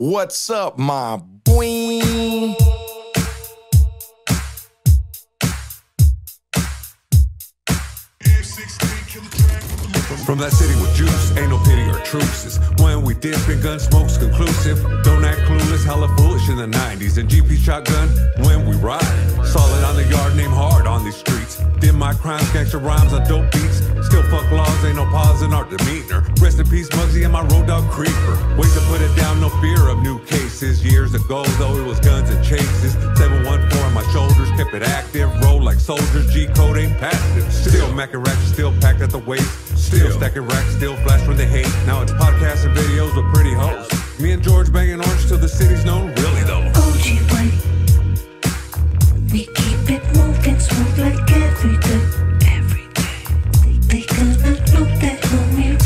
What's up, my boy? From that city with juice, ain't no pity or truces. When we dip and gun smoke's conclusive. Don't act clueless, hella foolish in the 90s. And GP shotgun when we ride. Solid on the yard, name hard on these streets. Dim my crimes, gangster rhymes on dope beats. Still fuck laws, ain't no pause in our demeanor. Rest in peace, Muggsy and my road dog creeper. Ways to put it down, no fear of new cases. Years ago, though, it was guns and chases. 714 on my shoulders, kept it active. Roll like soldiers, G-code ain't passive. Still macking ratchet, still packed at the waist. Still stacking racks, still flash when they hate. Now it's podcasts and videos with pretty hoes. Me and George banging orange till the city's known, really though. OG way. We keep it moving smooth like every day. Every day. They gonna know that homie,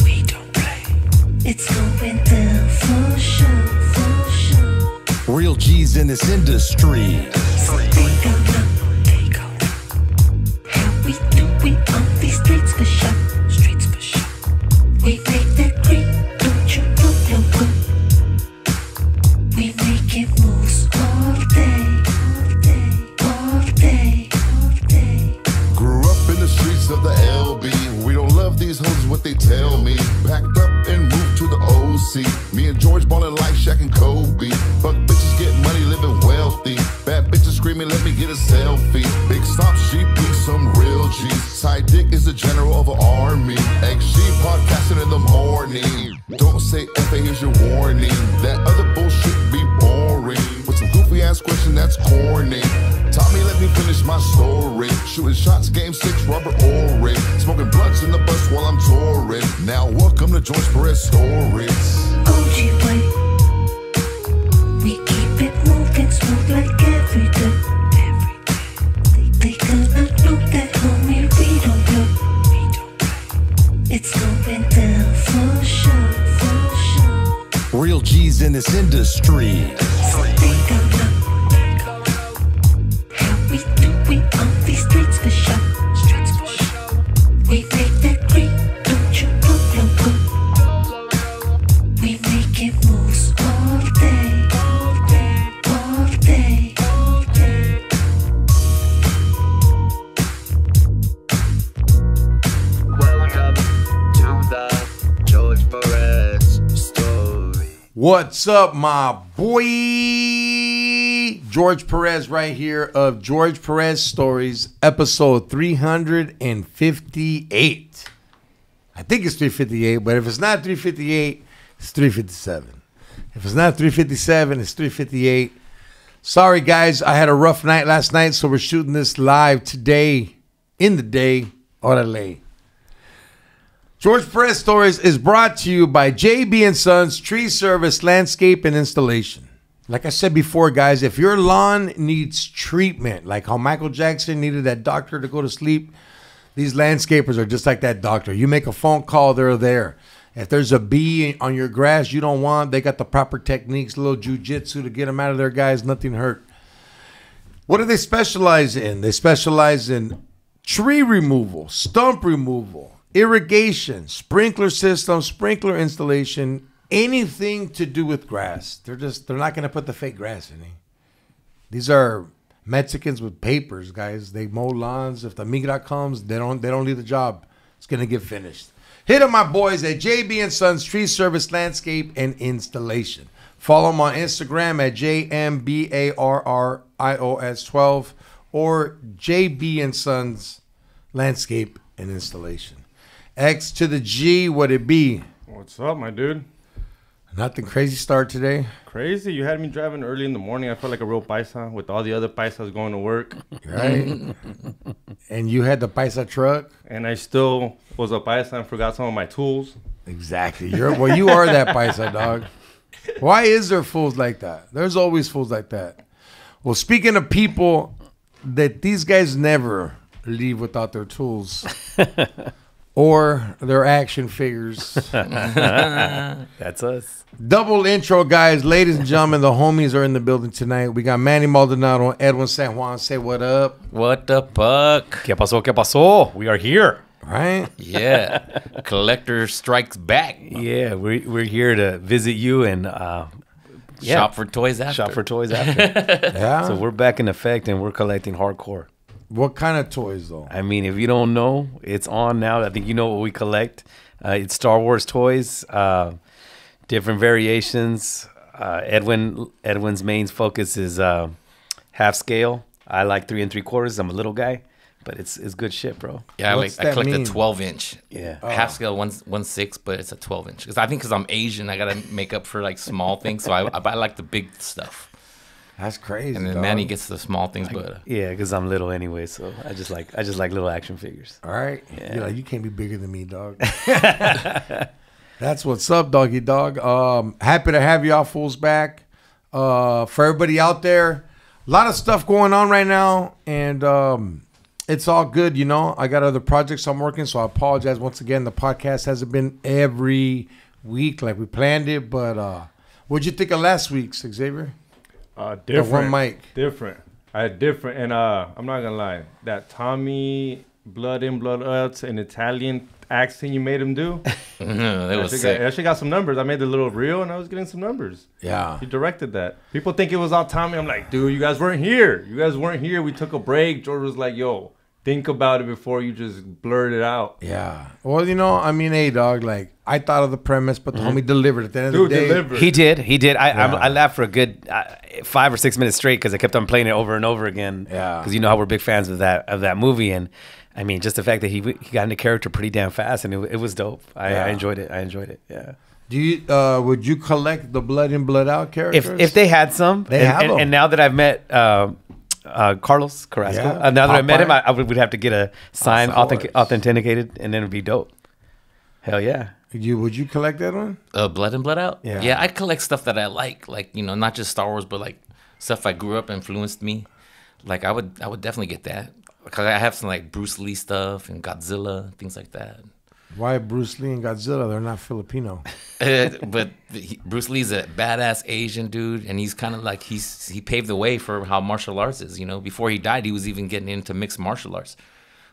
we don't play. It's going down for sure, for sure. Real G's in this industry. So they gon' know how we do it on these streets for sure. Streets for sure. We make that green, don't you know, loco? We making moves all day, all day, all day, all day. Grew up in the streets of the LB. We don't love these hoes, what they tell me. Packed up and moved to the OC. Me and George ballin' like Shaq and Kobe. Fuck bitches, get money, living wealthy. Bad bitches screaming, let me get a selfie. Big stop, sheep, be some real G's. Side dick is the general of an army. XG podcasting in the morning. Don't say F, here's your warning. That other bullshit be boring. With some goofy ass question that's corny. Tommy, let me finish my story. Shooting shots, game 6, Robert Ory. Smoking blunts in the bus while I'm touring. Now welcome to George Perez Stories. OG way. We keep it moving smooth like every day. Every day. They gonna know that homie, we don't play. It's going down for sure, for sure. Real G's in this industry. So they gon' know how we do it on these streets for sure. Streets for sure. We make that green, don't you know, loco? We making moves all day, all day, all day, all day. Welcome to the George Perez story. What's up, my boy? George Perez right here of George Perez Stories, episode 358. I think it's 358, but if it's not 358, it's 357. If it's not 357, it's 358. Sorry, guys. I had a rough night last night, so we're shooting this live today in the day. Orale. George Perez Stories is brought to you by JB & Sons Tree Service Landscape and Installation. Like I said before, guys, if your lawn needs treatment, like how Michael Jackson needed that doctor to go to sleep, these landscapers are just like that doctor. You make a phone call, they're there. If there's a bee on your grass you don't want, they got the proper techniques, a little jujitsu to get them out of there, guys. Nothing hurt. What do they specialize in? They specialize in tree removal, stump removal, irrigation, sprinkler system, sprinkler installation, anything to do with grass. They're not going to put the fake grass in it. These are Mexicans with papers, guys. They mow lawns. If the migra comes, they don't leave the job. It's going to get finished. Hit up my boys at JB & Sons Tree Service Landscape and Installation. Follow them on Instagram at JMBARRIOS12 or JB & Sons Landscape and Installation. X to the G, what it be? What's up, my dude? Nothing crazy start today. Crazy. You had me driving early in the morning. I felt like a real paisa with all the other paisas going to work. Right? And you had the paisa truck? And I still was a paisa and forgot some of my tools. Exactly. You are that paisa, dog. Why is there fools like that? There's always fools like that. Well, speaking of people that these guys never leave without their tools. Or their action figures. That's us. Double intro, guys. Ladies and gentlemen, the homies are in the building tonight. We got Manny Maldonado, Edwin San Juan. Say what up. What the fuck? ¿Qué pasó? ¿Qué pasó? We are here. right? Yeah. Collector strikes back. Yeah, we're here to visit you and Shop for toys after. Shop for toys after. Yeah. So we're back in effect and we're collecting hardcore. What kind of toys though? I mean, if you don't know, it's on now. I think you know what we collect. It's Star Wars toys, different variations. Edwin's main focus is half scale. I like 3 3/4. I'm a little guy, but it's good shit, bro. Yeah, What's I that collect mean? a 12-inch. Yeah. Half scale 1/6, but it's a 12-inch. Because I'm Asian, I gotta make up for like small things. So I like the big stuff. That's crazy. And then dog. Manny gets the small things, but Yeah, because I'm little anyway, so I just like little action figures. All right. Yeah. You're like, you can't be bigger than me, dog. That's what's up, doggy dog. Happy to have y'all fools back. For everybody out there, a lot of stuff going on right now, and it's all good, you know. I got other projects I'm working, so I apologize once again. The podcast hasn't been every week like we planned it, but what'd you think of last week's, Xavier? Different. one mic. Different. I had different, and I'm not gonna lie. That Tommy Blood in Blood Outs in Italian accent you made him do. that was sick. I actually got some numbers. I made the little reel, and I was getting some numbers. Yeah. He directed that. People think it was all Tommy. I'm like, dude, you guys weren't here. You guys weren't here. We took a break. George was like, yo, think about it before you just blurt it out. Yeah. Well, you know, I mean, hey, dog, like, I thought of the premise, but the homie delivered at the end of Dude, the day. delivered. He did. I laughed for a good 5 or 6 minutes straight because I kept on playing it over and over again. Yeah. Because you know how we're big fans of that movie, and I mean, just the fact that he got into character pretty damn fast, and it was dope. I enjoyed it. Yeah. Do you would you collect the Blood in Blood Out characters? If they had some, They have them. and now that I've met Carlos Carrasco, Yeah. now that I met him, Popeye. I would have to get a sign Of course. authenticated, and then it'd be dope. Hell yeah. Would you collect that one? Blood in Blood Out? Yeah. Yeah, I collect stuff that I like, you know, not just Star Wars, but like stuff I grew up influenced me. Like I would definitely get that. Because I have some like Bruce Lee stuff and Godzilla, things like that. Why Bruce Lee and Godzilla? They're not Filipino. But Bruce Lee's a badass Asian dude, and he's kind of like he paved the way for how martial arts is. You know, before he died, he was even getting into mixed martial arts.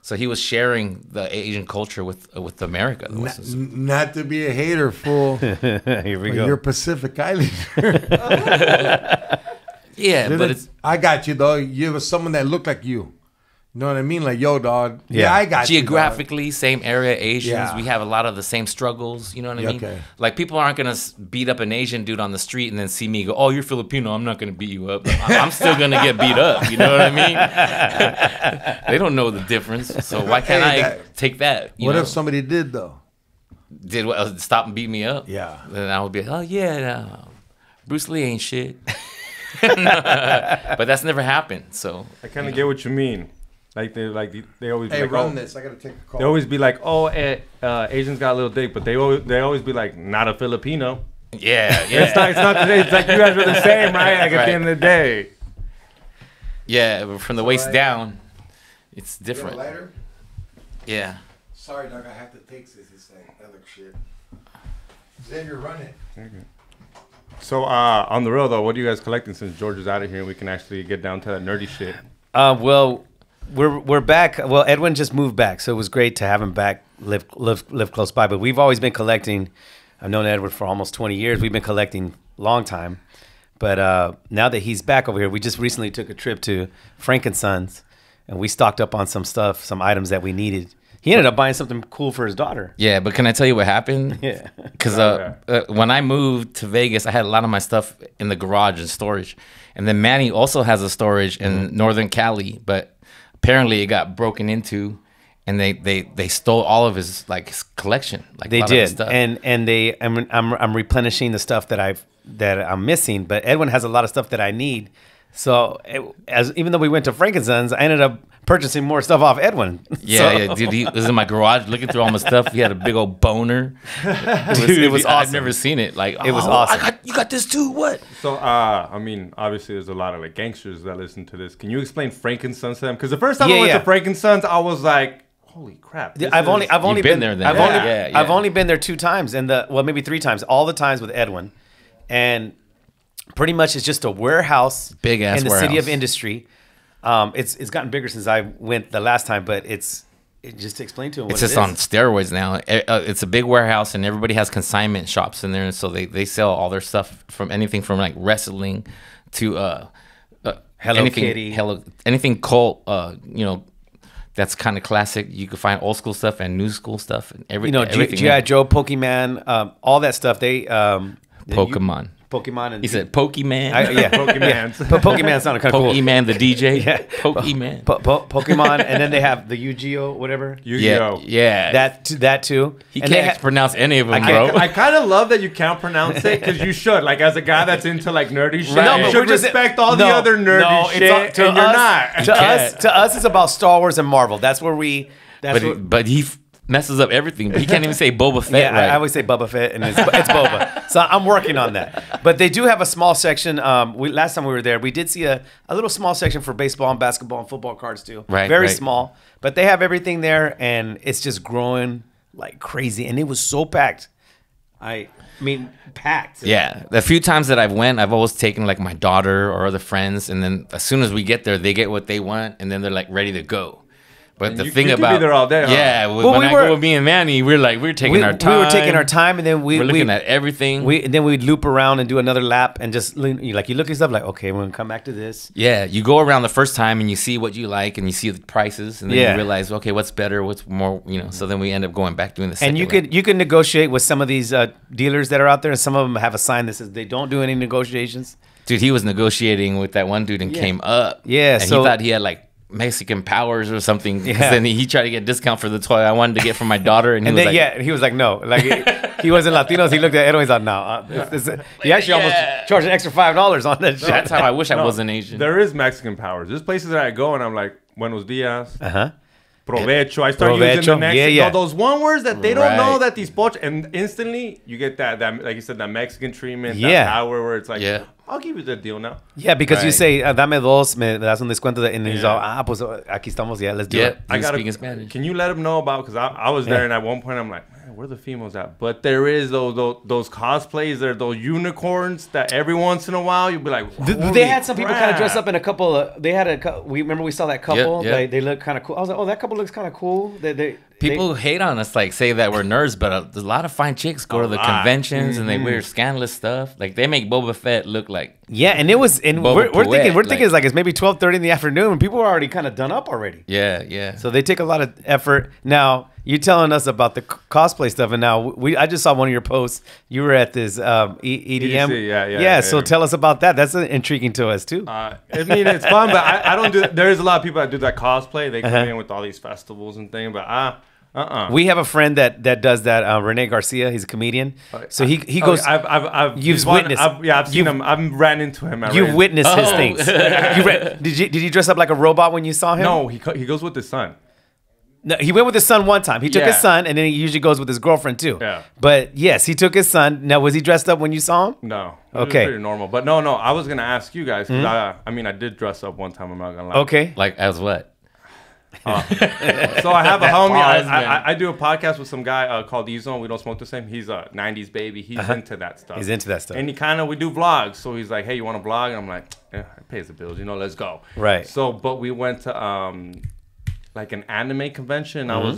So he was sharing the Asian culture with America. Not to be a hater, fool. Here we go. You're Pacific Islander. Yeah, but it's I got you though. You was someone that looked like you. You know what I mean? Like, yo, dog. Yeah, I got geographically same area. Asians, Yeah. we have a lot of the same struggles. You know what I Yeah, mean? okay. Like people aren't gonna beat up an Asian dude on the street and then see me go, "Oh, you're Filipino. I'm not gonna beat you up. I'm still gonna get beat up." You know what I mean? They don't know the difference. So why can't I take that? What if somebody did though? Did stop and beat me up? Yeah. Then I would be, "Oh yeah, Bruce Lee ain't shit." But that's never happened. So I kind of get what you mean. Like they always be Hey, like, run oh, this. I gotta take a call. they always be like, oh, Asians got a little dick, but they always be like, not a Filipino. yeah. It's not today. It's like you guys are the same, right? Like at Right. the end of the day. Yeah, but from the waist down, it's different. Lighter? Yeah. Sorry, dog. I have to take this. It's like other shit. Xavier, run it. So on the real though, what are you guys collecting since George is out of here and we can actually get down to that nerdy shit? Well, we're back. Well, Edwin just moved back, so it was great to have him back, live close by. But we've always been collecting. I've known Edward for almost 20 years. We've been collecting long time. But now that he's back over here, we just recently took a trip to Frank & Sons, and we stocked up on some stuff, some items that we needed. He ended up buying something cool for his daughter. Yeah, but can I tell you what happened? Yeah. Because when I moved to Vegas, I had a lot of my stuff in the garage and storage. And then Manny also has a storage in Northern Cali, but apparently it got broken into, and they stole all of his his collection. Like They a lot of his did, stuff. and I'm replenishing the stuff that I'm missing. But Edwin has a lot of stuff that I need. So even though we went to Frank & Sons, I ended up purchasing more stuff off Edwin. Yeah, dude, he was in my garage looking through all my stuff. He had a big old boner. It was awesome. I've never seen it. Like It was awesome. You got this too? What? So I mean, obviously there's a lot of like gangsters that listen to this. Can you explain Frank & Sons to them? Because the first time I went to Frank & Sons, I was like, holy crap! I've only been there then. I've only been there 2 times, and maybe 3 times. All the times with Edwin, and pretty much it's just a warehouse, Big ass in the warehouse. city of industry. It's gotten bigger since I went the last time, but it's Just explain to him. What It's just on steroids now. It's a big warehouse, and everybody has consignment shops in there, and so they sell all their stuff from anything from like wrestling to Hello anything, Kitty. anything cult. That's kind of classic. You can find old school stuff and new school stuff, and everything. G.I. Joe, Pokemon, all that stuff. They Pokemon. Pokemon. And He said Pokemon. yeah, Pokemans. But Pokemon sounded kind of cool. Pokemon the DJ. Yeah. Pokemon. Pokemon, and then they have the Yu-Gi-Oh, whatever. Yu-Gi-Oh. Yeah. That too. He And they can't pronounce any of them, can't- bro. I kind of love that you can't pronounce it because you should. Like, as a guy that's into like nerdy shit, No, you but should we're just- respect all the no, other nerdy no, shit, it's all- to and you're us- not. To us, it's about Star Wars and Marvel. That's where we. That's what, but he messes up everything. He can't even say Boba Fett yeah, right. I always say Bubba Fett, and it's Boba. So I'm working on that. But they do have a small section. Last time we were there, we did see a little small section for baseball and basketball and football cards too. Right, Very right. small. But they have everything there, and it's just growing like crazy. And it was so packed. I mean, packed. Yeah, the few times that I've went, I've always taken like my daughter or other friends, and then as soon as we get there, they get what they want, and then they're like ready to go. But And the you thing could be about there all day, huh? yeah, Well, when we I were- go with me and Manny, we're taking our time. We were taking our time, and then We're looking at everything. And then we'd loop around and do another lap, and just you look at stuff like, okay, we're gonna come back to this. Yeah, you go around the first time and you see what you like and you see the prices, and then Yeah. you realize, okay, what's better, what's more, So then we end up going back doing the second And lap. you can negotiate with some of these dealers that are out there, and some of them have a sign that says they don't do any negotiations. Dude, he was negotiating with that one dude and came up. Yeah, and so- he thought he had like Mexican powers or something. 'Cause Yeah. then he tried to get a discount for the toy I wanted to get for my daughter, and he And was then like, he was like, no, like he wasn't Latinos. He looked at Edwin. He's like, no, he actually almost charged an extra $5 on that shit. "That's how I wish I wasn't Asian." There is Mexican powers. There's places that I go and I'm like, Buenos dias. Uh-huh. Provecho. I start using Provecho. the next, Yeah. those one words that they don't know Right. that these poch, and instantly you get that like you said, that Mexican treatment, Yeah. that power where it's like, Yeah. I'll give you the deal now. Yeah, because you Right. say, dame dos, me das un descuento, and he's Yeah. all, pues aquí estamos, yeah, let's do Yeah, it. he was speaking Spanish. Can you let them know about? Because I was there, Yeah. and at one point I'm like, man, where the females at? But there is those cosplays, there those unicorns that every once in a while you'll be like, They had some people kind of dress crap. up in a couple. They had we remember we saw that couple. Yep, yep. They look kind of cool. I was like, oh, that couple looks kind of cool. People hate on us, like say that we're nerds, but there's a lot of fine chicks go to the lot. conventions and they Mm-hmm. wear scandalous stuff. Like they make Boba Fett look like Yeah, and it was, and Boba we're Poet, thinking it's like it's maybe 12:30 in the afternoon, and people are already kind of done up already. yeah. So they take a lot of effort. Now you're telling us about the cosplay stuff, and now I just saw one of your posts. You were at this EDM. EDC, yeah. So tell us about that. That's intriguing to us too. I mean, it's fun, but I don't do. There's a lot of people that do that cosplay. They come Uh-huh. in with all these festivals and things, but We have a friend that does that. Rene Garcia. He's a comedian. So he goes. I've You've he's one- witnessed- I've seen you've- him. I've ran into him. You've witnessed his Oh. things. Did he dress up like a robot when you saw him? No, he goes with his son. No, he went with his son one time. He took his Yeah. son, and then he usually goes with his girlfriend too. Yeah. But yes, he took his son. Now, was he dressed up when you saw him? No. It was Okay. pretty normal. But no. I was gonna ask you guys. 'Cause I mean, I did dress up one time. I'm not gonna lie. Okay. like as what? So I have a homie. Pause, man. I do a podcast with some guy called Ezone. We don't smoke the same. He's a '90s baby. He's into that stuff. He's into that stuff. And we do vlogs. So he's like, "Hey, you want to vlog?" And I'm like, "Yeah, it pays the bills. Let's go." Right. So, but we went to like an anime convention. I was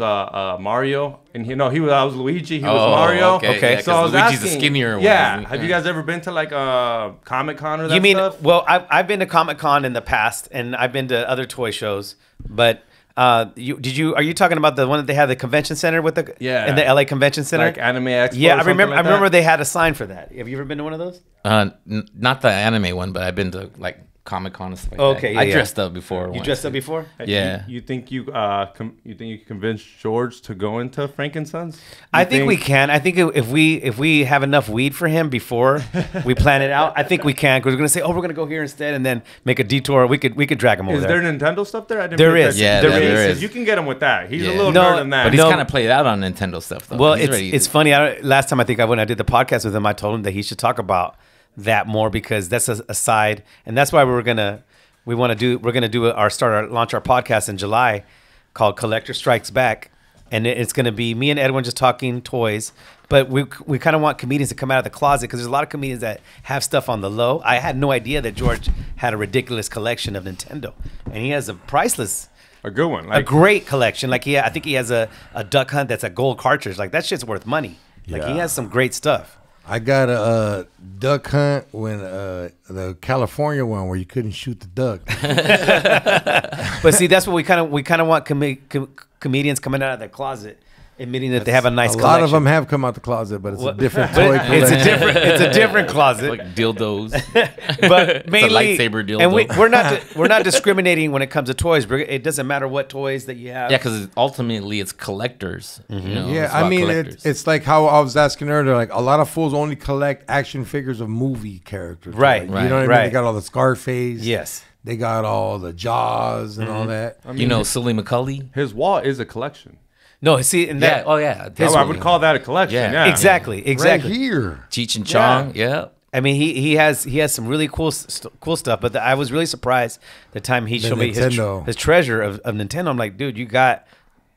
Mario, and I was Luigi. He was Oh, Mario. okay, yeah, So I was 'cause Luigi's the asking, skinnier one, Yeah. isn't he? Have you guys ever been to like a Comic Con or that You mean? stuff? Well, I've been to Comic Con in the past, and I've been to other toy shows. But are you talking about the one that they had at the convention center with the Yeah. in the LA Convention Center? Like Anime Expo. Yeah, or I something remember. like I remember that? they had a sign for that. Have you ever been to one of those? Not the anime one, but I've been to like Comic Con and stuff like Okay, that. yeah, I yeah. dressed up before. You once. dressed up before? Yeah. You think you can convince George to go into Frankenstein's? I think we can. I think if we have enough weed for him before we plan it out, I think we can. Because we're gonna say, oh, we're gonna go here instead, and then make a detour. We could drag him over Is there. there Nintendo stuff there? I didn't There pay is. attention. Yeah, there is. You can get him with that. He's a Yeah. little No, nerd in that. But he's No. kind of played out on Nintendo stuff though. Well, He's ready it's to- funny. Last time I think when I did the podcast with him, I told him that he should talk about that more because that's a side, and that's why we're gonna launch our podcast in July called Collector Strikes Back, and it's gonna be me and Edwin just talking toys. But we kind of want comedians to come out of the closet because there's a lot of comedians that have stuff on the low. I had no idea that George had a ridiculous collection of Nintendo, and he has a priceless A good one. a Like, great collection. Like I think he has a duck hunt that's a gold cartridge. Like that shit's worth money. Like he Yeah. has some great stuff. I got a duck hunt when the California one where you couldn't shoot the duck. But see, that's what we kind of want comedians coming out of their closet, admitting that they have a nice A collection. lot of them have come out the closet, but it's a different But toy it's collection. it's a different closet. Like dildos. But mainly lightsaber dildo. and we're not discriminating when it comes to toys. It doesn't matter what toys that you have. Yeah, because ultimately it's collectors. You know, Yeah, it's I about mean, collectors. it's like how I was asking earlier. Like a lot of fools only collect action figures of movie characters. Right, Like, you know what I mean? right. They got all the Scarface. Yes. They got all the Jaws and all that. you know, Sully McCulley. his wall is a collection. No, see, and Yeah. that Oh yeah. I definitely. would call that a collection. Yeah. Yeah. exactly. Right here. Cheech and Chong. Yeah. I mean, he has some really cool stuff. But I was really surprised the time he showed me Nintendo. his treasure of Nintendo. I'm like, dude, you got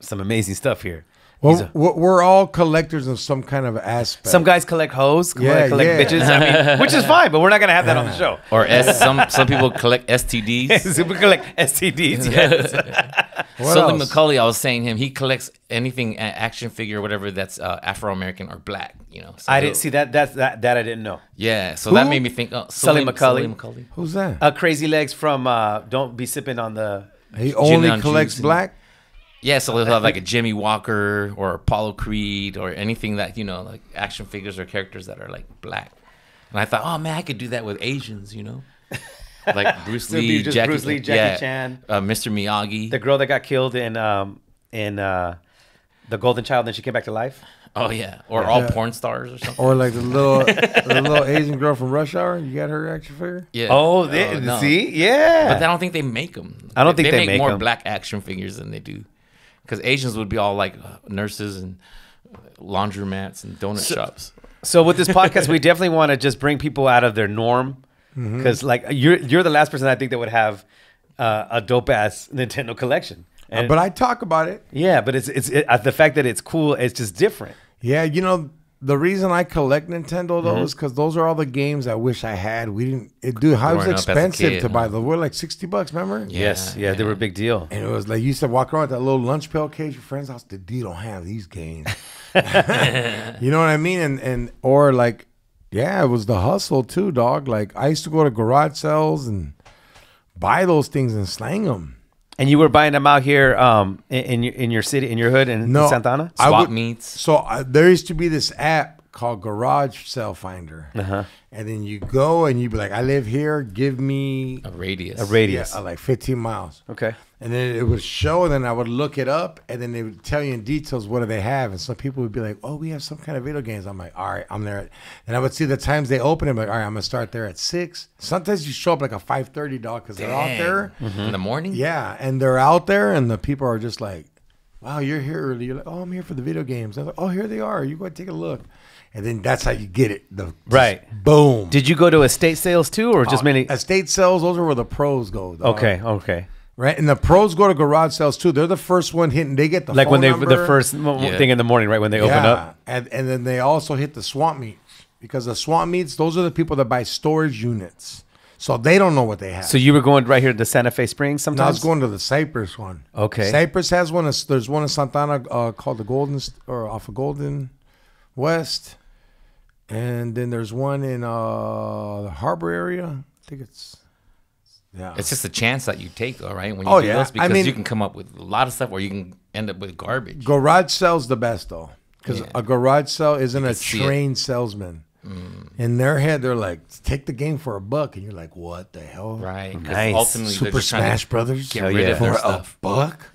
some amazing stuff here. Well, we're all collectors of some kind of aspect. Some guys collect hoes, some Yeah, guys collect yeah. bitches. I mean, which is fine, but we're not gonna have that on the show. Or some people collect STDs. We collect STDs. Yes. What Sully else? McCulley, I was saying him. He collects anything action figure, or whatever that's Afro American or black. You know. So I didn't see that. That I didn't know. Yeah. So that made me think. Oh, Sully McCulley. McCulley. Who's that? Crazy Legs from Don't Be Sipping on the. He only on collects juice and- black. Yeah, so he'll have like a Jimmy Walker or Apollo Creed or anything that, you know, like action figures or characters that are like black. And I thought, oh man, I could do that with Asians, you know, like Bruce So it'd be Lee, just Jackie, Bruce Lee, Jackie Chan. Mr. Miyagi. The girl that got killed in The Golden Child, then she came back to life. Oh yeah, or all porn stars or something. Or like the little Asian girl from Rush Hour. You got her action figure? Yeah. Oh, no. see, yeah. But I don't think they make them. I don't think they make more 'em. black action figures than they do, because Asians would be all like nurses and laundromats and donut shops. So with this podcast, we definitely want to just bring people out of their norm, because like you're the last person I think that would have a dope ass Nintendo collection. And, But I talk about it. yeah, but it's the fact that it's cool. It's just different. Yeah, you know, the reason I collect Nintendo though is because those are all the games I wish I had. We didn't, dude. How was Growing up as a expensive kid, to buy huh? those? We're like $60, remember? Yes, yeah, they were a big deal. And it was like you used to walk around with that little lunch pail case. Your friend's house, dude, don't have these games. You know what I mean? And or like, yeah, it was the hustle too, dog. Like I used to go to garage sales and buy those things and slang them. And you were buying them out here in your city, in your hood, in Santa Ana? I Swap would- meets. So there used to be this app called Garage Sale Finder, and then you go and you be like, I live here. Give me A radius. A radius. like 15 miles. Okay. And then it would show, and then I would look it up, and then they would tell you in details what do they have. And some people would be like, oh, we have some kind of video games. I'm like, all right, I'm there. And I would see the times they open it. I'm like, all right, I'm going to start there at 6. Sometimes you show up like a 5:30, dog, because they're out there. In the morning. Yeah, and they're out there, and the people are just like, wow, you're here early. You're like, oh, I'm here for the video games. I'm like, oh, here they are. You go take a look. And then that's how you get it. Right. Boom. Did you go to estate sales too, or just mainly? Estate sales, those are where the pros go, dog. Okay. Right? And the pros go to garage sales too. They're the first one hitting. They get the Like phone when they number. the first thing in the morning, right when they open up. And then they also hit the swamp meets, because the swamp meets, those are the people that buy storage units. So they don't know what they have. So you were going right here to Santa Fe Springs sometimes. I was going to the Cypress one. Okay. Cypress has one. There's one in Santana called the Golden, or off of Golden West. And then there's one in the Harbor area. I think it's, yeah. It's just a chance that you take, though, right? When you Oh, do yeah. those, because I mean- you can come up with a lot of stuff, or you can end up with garbage. Garage sale's the best though, because Yeah. a garage sale isn't a can see it. trained salesman. In their head, they're like, take the game for $1, and you're like, what the hell? Right. 'Cause Nice. ultimately, they're Super just trying to Smash Brothers get Hell rid yeah. of for their $1. stuff.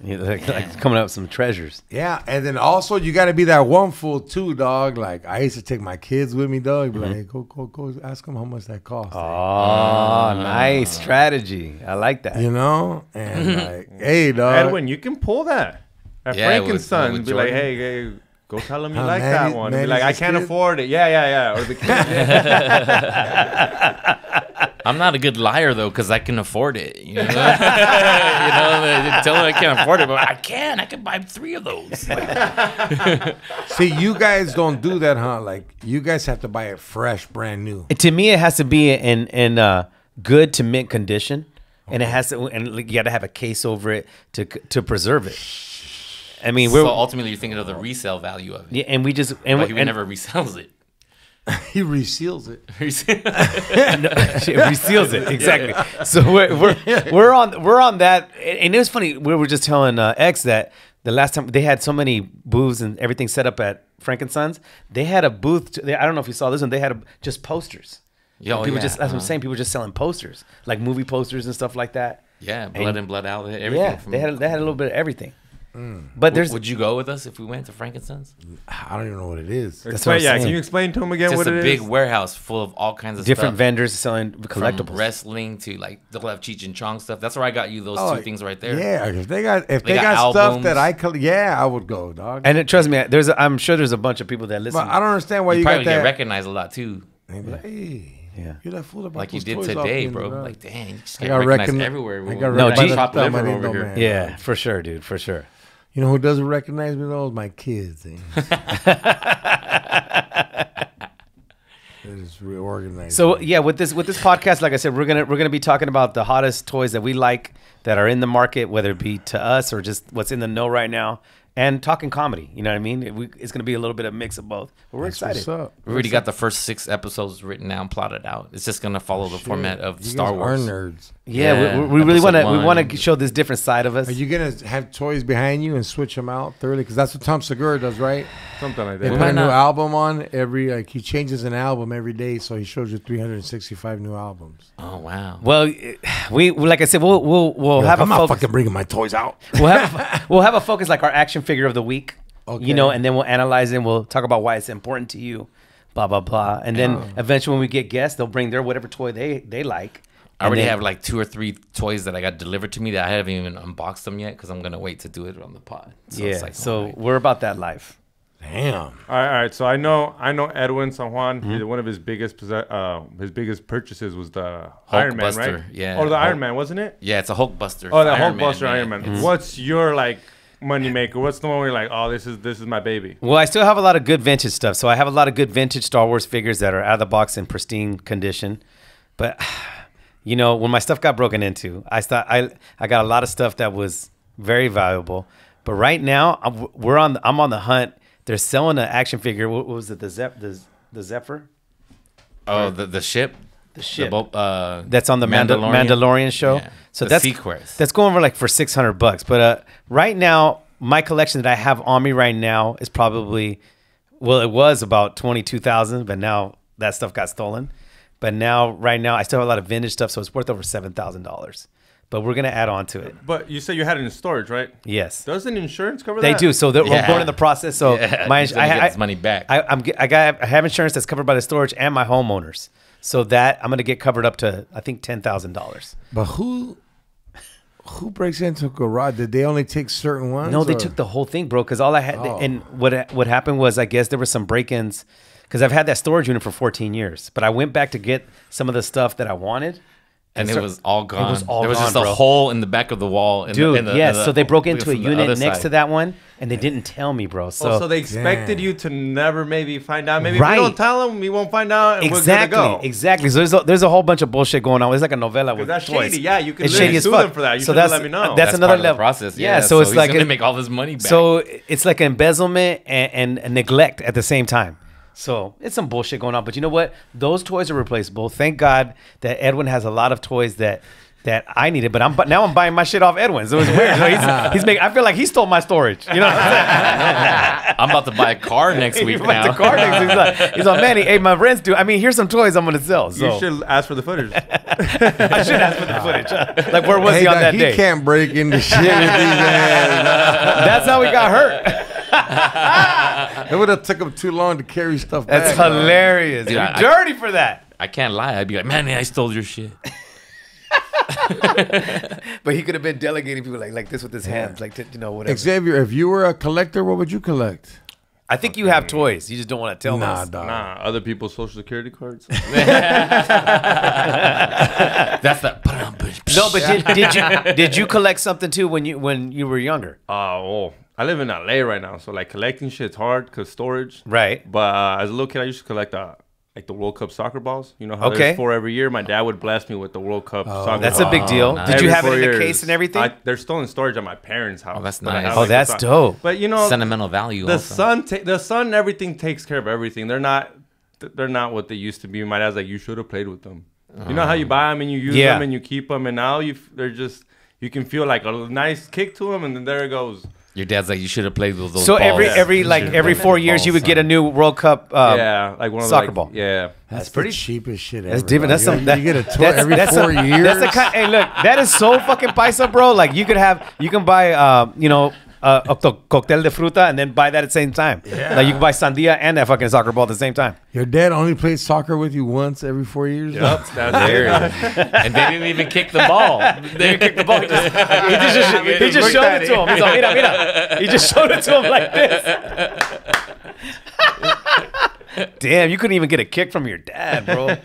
Yeah, like coming up with some treasures. Yeah, and then also you got to be that one fool too, dog. Like I used to take my kids with me, dog. Be like, hey, go, ask them how much that cost. Oh, nice strategy. I like that. You know, and like, hey, dog. Edwin, you can pull that. At Yeah, Frankenstein, with be like, Jordan. hey, go tell him you Huh, like Manny- that one. Be Manny's like, I his can't kid? afford it. Yeah. Or the kid. I'm not a good liar though, because I can afford it. You know, they tell me I can't afford it, but I can. I can buy 3 of those. See, you guys don't do that, huh? Like you guys have to buy it fresh, brand new. To me, it has to be in good to mint condition. and it has to, and like, you got to have a case over it to preserve it. I mean, So ultimately, you're thinking of the resale value of it. yeah, and we just and, But he and never resells it. He reseals it. it reseals it exactly. So we're on that, and it was funny. We were just telling X that the last time they had so many booths and everything set up at Frankensons, they had a booth. I don't know if you saw this one. They had just posters. Yeah, People just that's what I'm saying. People were just selling posters, like movie posters and stuff like that. Yeah, blood in, blood out, everything. Yeah, they had a little bit of everything. But there's Would you go with us if we went to Frankensons? I don't even know what it is. That's what I'm yeah, saying. can you explain to him again Just what a it big is? warehouse full of all kinds of different stuff. vendors selling From collectibles. wrestling to like they'll have Cheech and Chong stuff. That's where I got you those two things right there. Yeah, if they got They got stuff albums. that I would go, dog. And trust me, I'm sure there's a bunch of people that listen. But I don't understand why You you probably got get that. recognized a lot too, They be like, hey, Yeah. you're that fool that brought like you those did toys off today, me, bro. bro. Like, dang, you just I get got recognized recogni- everywhere. I got We're No, like G- chopped recognized. liver Somebody over know, here. man. Yeah, for sure, dude, for sure. You know who doesn't recognize me though? Is my kids. It is reorganized. So yeah, with this podcast, like I said, we're gonna be talking about the hottest toys that we like that are in the market, whether it be to us or just what's in the know right now, and talking comedy. You know what I mean? It's gonna be a little bit of mix of both. But we're That's excited. what's up. We already got the first 6 episodes written down, plotted out. It's just gonna follow the format of You Star guys Wars. are nerds. Yeah, Yeah, we really episode want one. to show this different side of us. Are you gonna have toys behind you and switch them out thoroughly? Because that's what Tom Segura does, right? Something like They that. put might a new not. album on he changes an album every day, so he shows you 365 new albums. Oh wow. Well, we like I said, we'll have I'm a not focus. fucking bringing my toys out. we'll have a focus like our action figure of the week. Okay. You know, and then we'll analyze it and we'll talk about why it's important to you, blah blah blah. And then eventually, when we get guests, they'll bring their whatever toy they like. I already And then- have like 2 or 3 toys that I got delivered to me that I haven't even unboxed them yet because I'm gonna wait to do it on the pod. So yeah. it's like, So alright. we're about that life. Damn. All right. So I know Edwin San Juan. One of his biggest purchases was the Iron Man, Hulkbuster, right? yeah. Or the Iron Hulk- Man, wasn't it? Yeah, it's a Hulkbuster. Oh, the Iron Hulkbuster Man, Iron Man. It's- What's your like money maker? What's the one where you're like, oh, this is my baby? Well, I still have a lot of good vintage stuff. So I have a lot of good vintage Star Wars figures that are out of the box in pristine condition. But you know, when my stuff got broken into, I got a lot of stuff that was very valuable. But right now, I'm on the hunt. They're selling an action figure. What was it? The Zephyr? Oh, the ship. The ship. That's That's on the Mandalorian show. Yeah. So The that's Sequest. that's going for like for $600. But right now, my collection that I have on me right now is probably, well, it was about 22,000, but now that stuff got stolen. But right now, I still have a lot of vintage stuff, so it's worth over $7,000. But we're gonna add on to it. But you said you had it in storage, right? Yes, Doesn't insurance cover they that? do. So we're Yeah. going in the process. So Yeah, my he's gonna get his money back. I have insurance that's covered by the storage and my homeowners. So that I'm gonna get covered up to I think $10,000. But who breaks into a garage? Did they only take certain ones? No, they or- took the whole thing, bro. Because all I had, Oh. and what happened was, I guess there were some break-ins. Because I've had that storage unit for 14 years, but I went back to get some of the stuff that I wanted, and it was all gone. It was all there was gone, just bro. a hole in the back of the wall. Dude, yes. So they broke into a from the unit other next side. to that one, and they didn't tell me, bro. So, So they expected Damn. you to never maybe find out. Maybe Right. if we don't tell them, we won't find out, and exactly, we're good to go. exactly. So there's a whole bunch of bullshit going on. It's like a novella with That's toys. shady. Yeah, you can It's literally shady as sue fuck. them for that. You so should've that's let me know. That's another part of the level. process. Yeah. Yeah. So it's he's like gonna make all this money back. So it's like embezzlement and neglect at the same time. So it's some bullshit going on. But you know what? Those toys are replaceable. Thank God that Edwin has a lot of toys that I needed. But now I'm buying my shit off Edwin. So it's weird. So he's making. I feel like he stole my storage. You know what I'm saying? I'm about to buy a car next week He's like now. the car next. He's like, Manny, hey, my rent's due. I mean, here's some toys I'm gonna sell. So You should ask for the footage. I should ask for the footage. Like, where was Hey, he on dog, that he day? can't break into shit with these hands. That's how he got hurt. It would have took him too long to carry stuff That's back. hilarious. Dude, You're I- dirty for that. I can't lie. I'd be like, man, I stole your shit. But he could have been delegating people like this with his hands, like whatever. Xavier, if you were a collector, what would you collect? I think you have toys. You just don't want to tell Nah, us. dog. Nah, other people's social security cards. That's the. No, but did you collect something too when you were younger? Oh, I live in LA right now, so like collecting shit's hard because storage. Right. But as a little kid, I used to collect like the World Cup soccer balls. You know how Okay. there's 4 every year. My dad would bless me with the World Cup soccer. That's a balls. big deal. nice. Did you Every have it 4 in the years. case and everything? They're still in storage at my parents' house. Oh, that's But I nice. have, Oh, like, the that's dope. But you know, Sentimental value. the also. sun and everything takes care of everything. They're not what they used to be. My dad's like, you should have played with them. You know how you buy them and you use Yeah. them and you keep them, and now they're just, you can feel like a nice kick to them, and then there it goes. Your dad's like, you should have played with those. So balls. every 4 years you would get a new World Cup. Yeah, like one of the, soccer like, ball. Yeah. That's pretty- the cheapest shit ever. That's different. dog. That's some. You get a tour every 4 years. That's the kind. Hey, look, that is so fucking paisa, bro. Like you can buy, a cocktail de fruta and then buy that at the same time. Yeah. Like you can buy sandia and that fucking soccer ball at the same time. Your dad only plays soccer with you once every 4 years. Yep, that's There it. it is. And they didn't even kick the ball. They didn't kick the ball. He just showed it to him. He's like, mira, mira. He just showed it to him like this. Damn, you couldn't even get a kick from your dad, bro.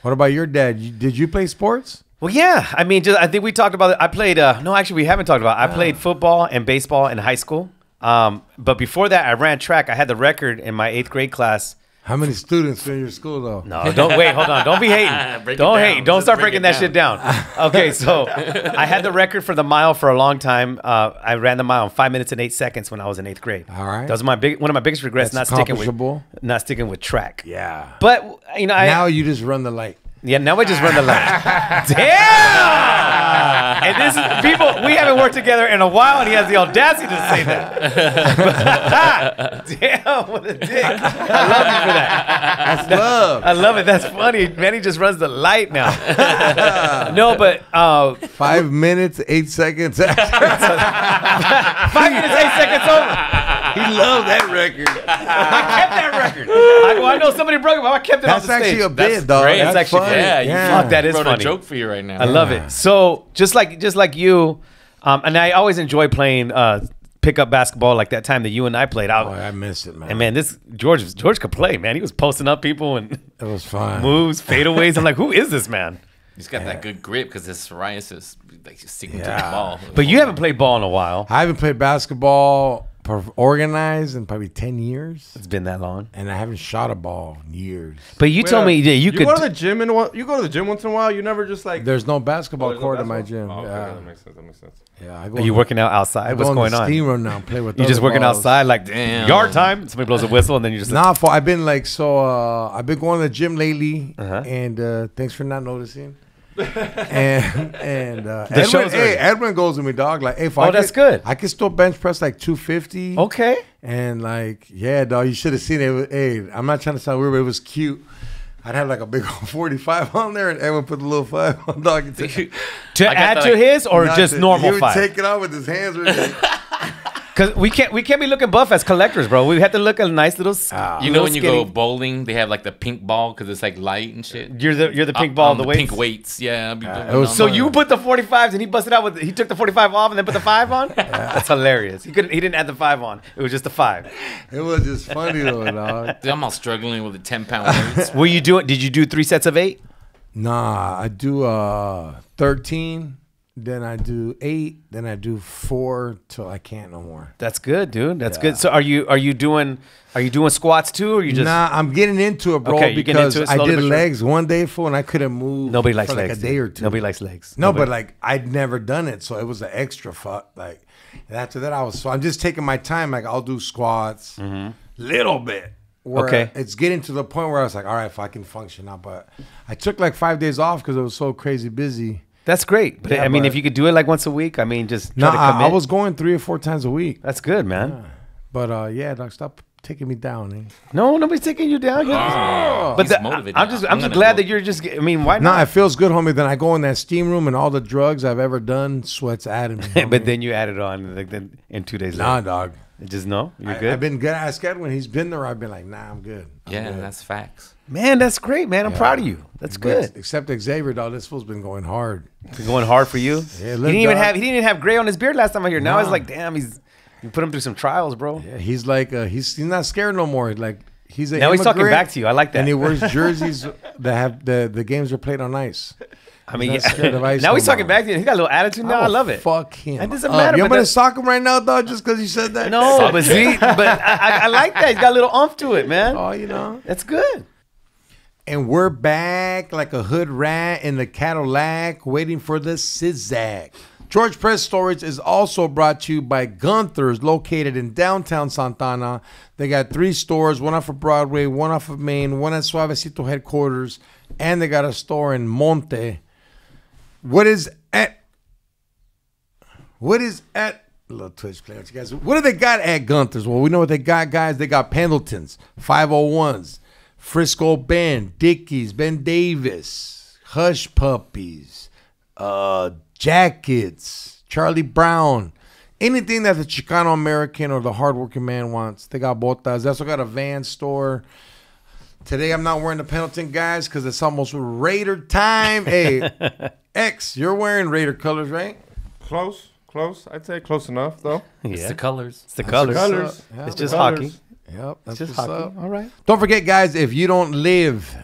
What about your dad? Did you play sports? Well, yeah. I mean, I think we talked about it. I played. No, actually, we haven't talked about it. I played football and baseball in high school. But before that, I ran track. I had the record in my 8th grade class. How many students in your school though? No, don't wait. Hold on. Don't be hating. Break it Don't down. hate. Don't Just start break breaking it that shit down. Okay, so I had the record for the mile for a long time. I ran the mile in 5 minutes and 8 seconds when I was in 8th grade. All right. That was one of my biggest regrets. That's not sticking accomplishable. with track. Yeah. But Now you just run the light. Yeah, now I just run the line. Damn! And this is people. We haven't worked together in a while, and he has the audacity to say that. Damn, what a dick! I love you for that. That's love. I love it. That's funny. Manny just runs the light now. No, but 5 minutes, 8 seconds. 5 minutes, 8 seconds over. He loved that record. I kept that record. I know somebody broke it, but I kept it That's off the actually stage. a bit, dog. great. That's actually funny. Yeah, you Fuck, that is wrote funny. a joke for you right now. I love it. So just like you, and I always enjoy playing pickup basketball like that time that you and I played. Oh, I miss it, man. And man, this George could play, man. He was posting up people and It was fun. moves, fadeaways. I'm like, who is this man? He's got that good grip because his psoriasis, like he's sticking to the Yeah. ball. But you haven't played ball in a while. I haven't played basketball organized in probably 10 years. It's been that long. And I haven't shot a ball in years. But you told me that you could. go to the gym you go to the gym once in a while. You never just like. There's no basketball there's no court in my basketball? gym. Oh, okay, Yeah. that makes sense. That makes sense. Yeah, I go Are you working out outside? I What's go going on? on? Steam room now and play with You just other working balls. outside like Damn. yard time. Somebody blows a whistle and then you just Nah, I've been like I've been going to the gym lately, Uh-huh. and thanks for not noticing. and show's Edwin goes with me, dog. Like, hey, if I that's could- good. I can still bench press like 250. okay. And like, yeah, dog, you should have seen it. Hey, I'm not trying to sound weird, but it was cute. I'd have like a big old 45 on there, and Edwin put the little 5 on, dog. To I got add that, to like, his or Not just to- normal He would 5? take it out with his hands. Because we can't be looking buff as collectors, bro. We have to look a nice little. You know when you go bowling, they have like the pink ball because it's like light and shit. You're the pink ball of the weights. pink weights. Yeah, I'll be doing it was on So that. you put the 45s and he busted out with. He took the 45 off and then put the 5 on. That's hilarious. He didn't add the 5 on. It was just the 5. It was just funny though, dog. Dude, I'm all struggling with the 10-pound weights. Were you doing? Did you do 3 sets of 8? Nah, I do 13, then I do 8, then I do 4 till I can't no more. That's good, dude. That's good. So are you doing squats too, or you just? Nah, I'm getting into it, bro, Okay, you're getting because into it I slowly did but sure. legs one day, fool, and I couldn't move. Nobody likes for like legs. a day or dude. two. Nobody likes legs. No, Nobody. but like I'd never done it, so it was an extra fuck. Like, and after that, I'm just taking my time. Like I'll do squats, little bit. Where Okay. it's getting to the point where I was like, all right, if I can function now. But I took like 5 days off because it was so crazy busy. That's great. But Yeah, I mean, but- if you could do it like once a week, I mean, just No, try to commit. I was going 3 or 4 times a week. That's good, man. But yeah, dog, stop taking me down. Eh? No, nobody's taking you down. Oh, But he's the, motivated I'm now. just I'm glad gonna that go. you're just. I mean, why No, not? it feels good, homie. Then I go in that steam room and all the drugs I've ever done sweats out of me. But homie. then you add it on, like then in 2 days Nah, later. dog. Just no, you're I've good. been good. Ask Edwin. He's been there. I've been like, nah, I'm good. I'm Yeah, good. that's facts. Man, that's great, man. I'm proud of you. That's good. Except Xavier, dog. This fool's been going hard. It's going hard for you. Yeah, he look, didn't even dog. have gray on his beard last time I here. Now it's Nah. like, damn, you put him through some trials, bro. Yeah, he's like, he's not scared no more. Like he's a Now he's talking immigrant, back to you. I like that. And he wears jerseys that have the games are played on ice. I mean, He's not scared of ice now no he's talking more. back to you. He got a little attitude now. I love it. Fuck him. That doesn't matter, You but want to that- sock him right now, though, just because you said that? No, but see, but I like that. He's got a little oomph to it, man. Oh, you know. That's good. And we're back like a hood rat in the Cadillac waiting for the Sizak. George Press Storage is also brought to you by Gunther's, located in downtown Santana. They got 3 stores, one off of Broadway, one off of Main, one at Suavecito headquarters, and they got a store in Monte. What is at little Twitch players, guys? What do they got at Gunther's? Well, we know what they got, guys. They got Pendletons, 501s, Frisco Bend, Dickies, Ben Davis, Hush Puppies, jackets, Charlie Brown, anything that the Chicano American or the hardworking man wants. They got botas. They also got a van store. Today I'm not wearing the Pendleton, guys, because it's almost Raider time. Hey, X, you're wearing Raider colors, right? Close. I'd say close enough, though. It's the colors. It's the colors. Colors. Yeah, It's the just colors. hockey. Yep, that's It's just what's hockey. up. All right. Don't forget, guys, if you don't live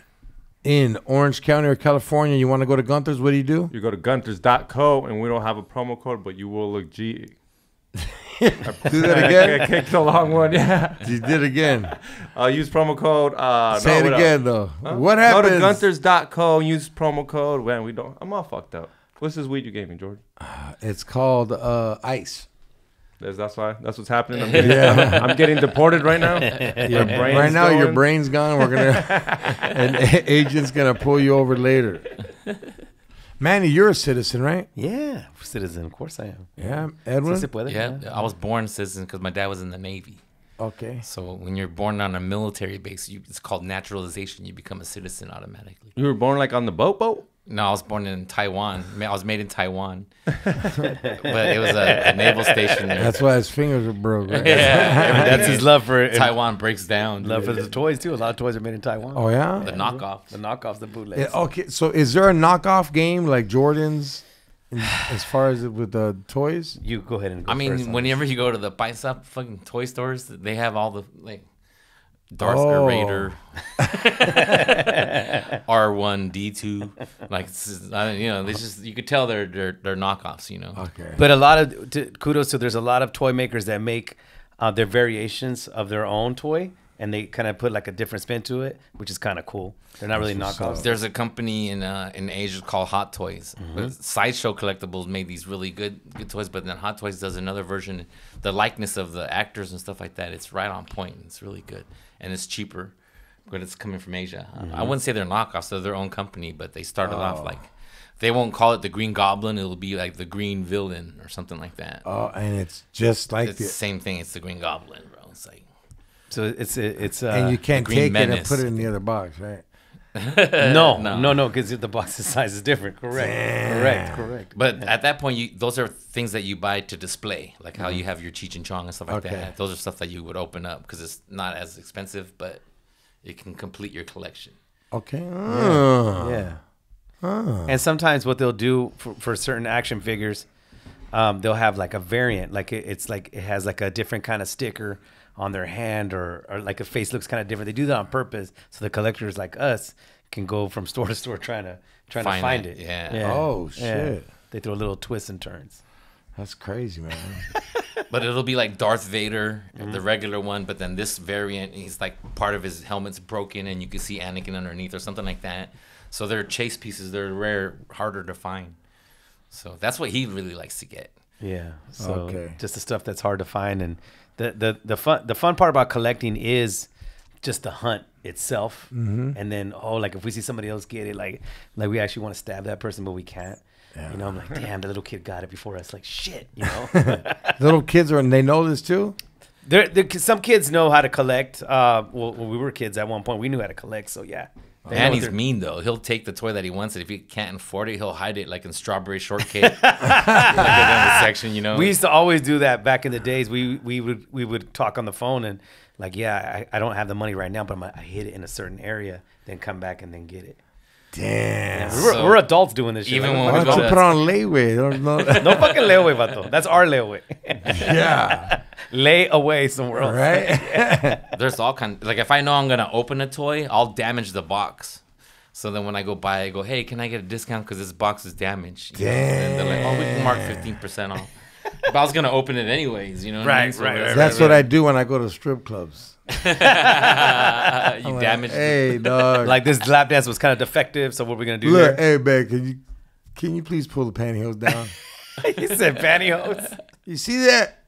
in Orange County or California, you want to go to Gunther's, what do you do? You go to Gunther's.co, and we don't have a promo code, but you will look G. Do that again. I kicked the long one, yeah. You did again. Use promo code. Say it again, though. What happens? Go to Gunther's.co and use promo code. Man, we don't. I'm all fucked up. What's this weed you gave me, George? It's called ice. That's what's happening. I'm getting deported right now. Right now, your brain's gone. We're gonna, an agent's gonna pull you over later. Manny, you're a citizen, right? Yeah, citizen. Of course I am. Yeah, Sí Edwin. se puede, Yeah, I was born a citizen because my dad was in the Navy. Okay. So when you're born on a military base, it's called naturalization. You become a citizen automatically. You were born like on the boat? No, I was born in Taiwan. I was made in Taiwan, but it was a naval station there. That's why his fingers are broke. Right? Yeah, That's his love for Taiwan breaks down. Love for the toys too. A lot of toys are made in Taiwan. Oh yeah. The knockoffs. The knockoffs, the bootlegs. Yeah, okay, so is there a knockoff game like Jordan's, as far as with the toys? You go ahead and go I mean, first on whenever you go to the Paisa fucking toy stores, they have all the like Darth Oh. Raider, R1, D2, like they just you could tell they're knockoffs, you know. Okay. But a lot of kudos to there's a lot of toy makers that make their variations of their own toy, and they kind of put like a different spin to it, which is kind of cool. They're not really knockoffs. There's a company in Asia called Hot Toys. But Sideshow Collectibles made these really good toys, but then Hot Toys does another version. The likeness of the actors and stuff like that, it's right on point. It's really good, and it's cheaper, but it's coming from Asia. I wouldn't say they're knockoffs; they're their own company, but they started off like they won't call it the Green Goblin; it'll be like the Green Villain or something like that. Oh, and it's just like It's the same thing. It's the Green Goblin, bro. It's like So it's and you can't Green take it and Menace. put it in the other box, right? no, because the box size is different. Correct. But at that point, those are things that you buy to display, like how you have your Cheech and Chong and stuff like Okay. that. Those are stuff that you would open up because it's not as expensive, but it can complete your collection. Okay. Yeah. And sometimes what they'll do for certain action figures, they'll have like a variant, like it's like it has like a different kind of sticker on their hand, or like a face looks kind of different. They do that on purpose so the collectors like us can go from store to store trying to find it. Yeah. Oh, shit. They throw little twists and turns. That's crazy, man. But it'll be like Darth Vader, the regular one, but then this variant, he's like part of his helmet's broken and you can see Anakin underneath or something like that. So they're chase pieces. They're rare, harder to find. So that's what he really likes to get. Yeah. So Okay. just the stuff that's hard to find, and the fun part about collecting is just the hunt itself. And then like if we see somebody else get it, like we actually want to stab that person, but we can't. You know, I'm like, damn, the little kid got it before us. Like shit, you know. Little kids they know this too? Some kids know how to collect. Well, when we were kids at one point, we knew how to collect. So yeah. They know And what he's they're- mean though. He'll take the toy that he wants, and if he can't afford it, he'll hide it like in strawberry shortcake, like in the section, you know. We used to always do that back in the days. We would talk on the phone and like, yeah, I don't have the money right now, but I hid it in a certain area, then come back and then get it. Damn. So- We're adults doing this shit. Even Like, when Why we don't go you to- put on layaway? no fucking lay away, vato. That's our lay away. Yeah. Lay away somewhere else. Right? There's all kind. Like if I know I'm gonna open a toy, I'll damage the box. So then when I go buy, I go, hey, can I get a discount because this box is damaged? You know? And they're like, oh, we can mark 15% off. But I was gonna open it anyways, you know. What I mean? So That's what I do when I go to strip clubs. you damaged. Hey, dog. Like this lap dance was kind of defective, so what we're gonna do Look, here? hey, man, can you please pull the pantyhose down? He said pantyhose. You see that?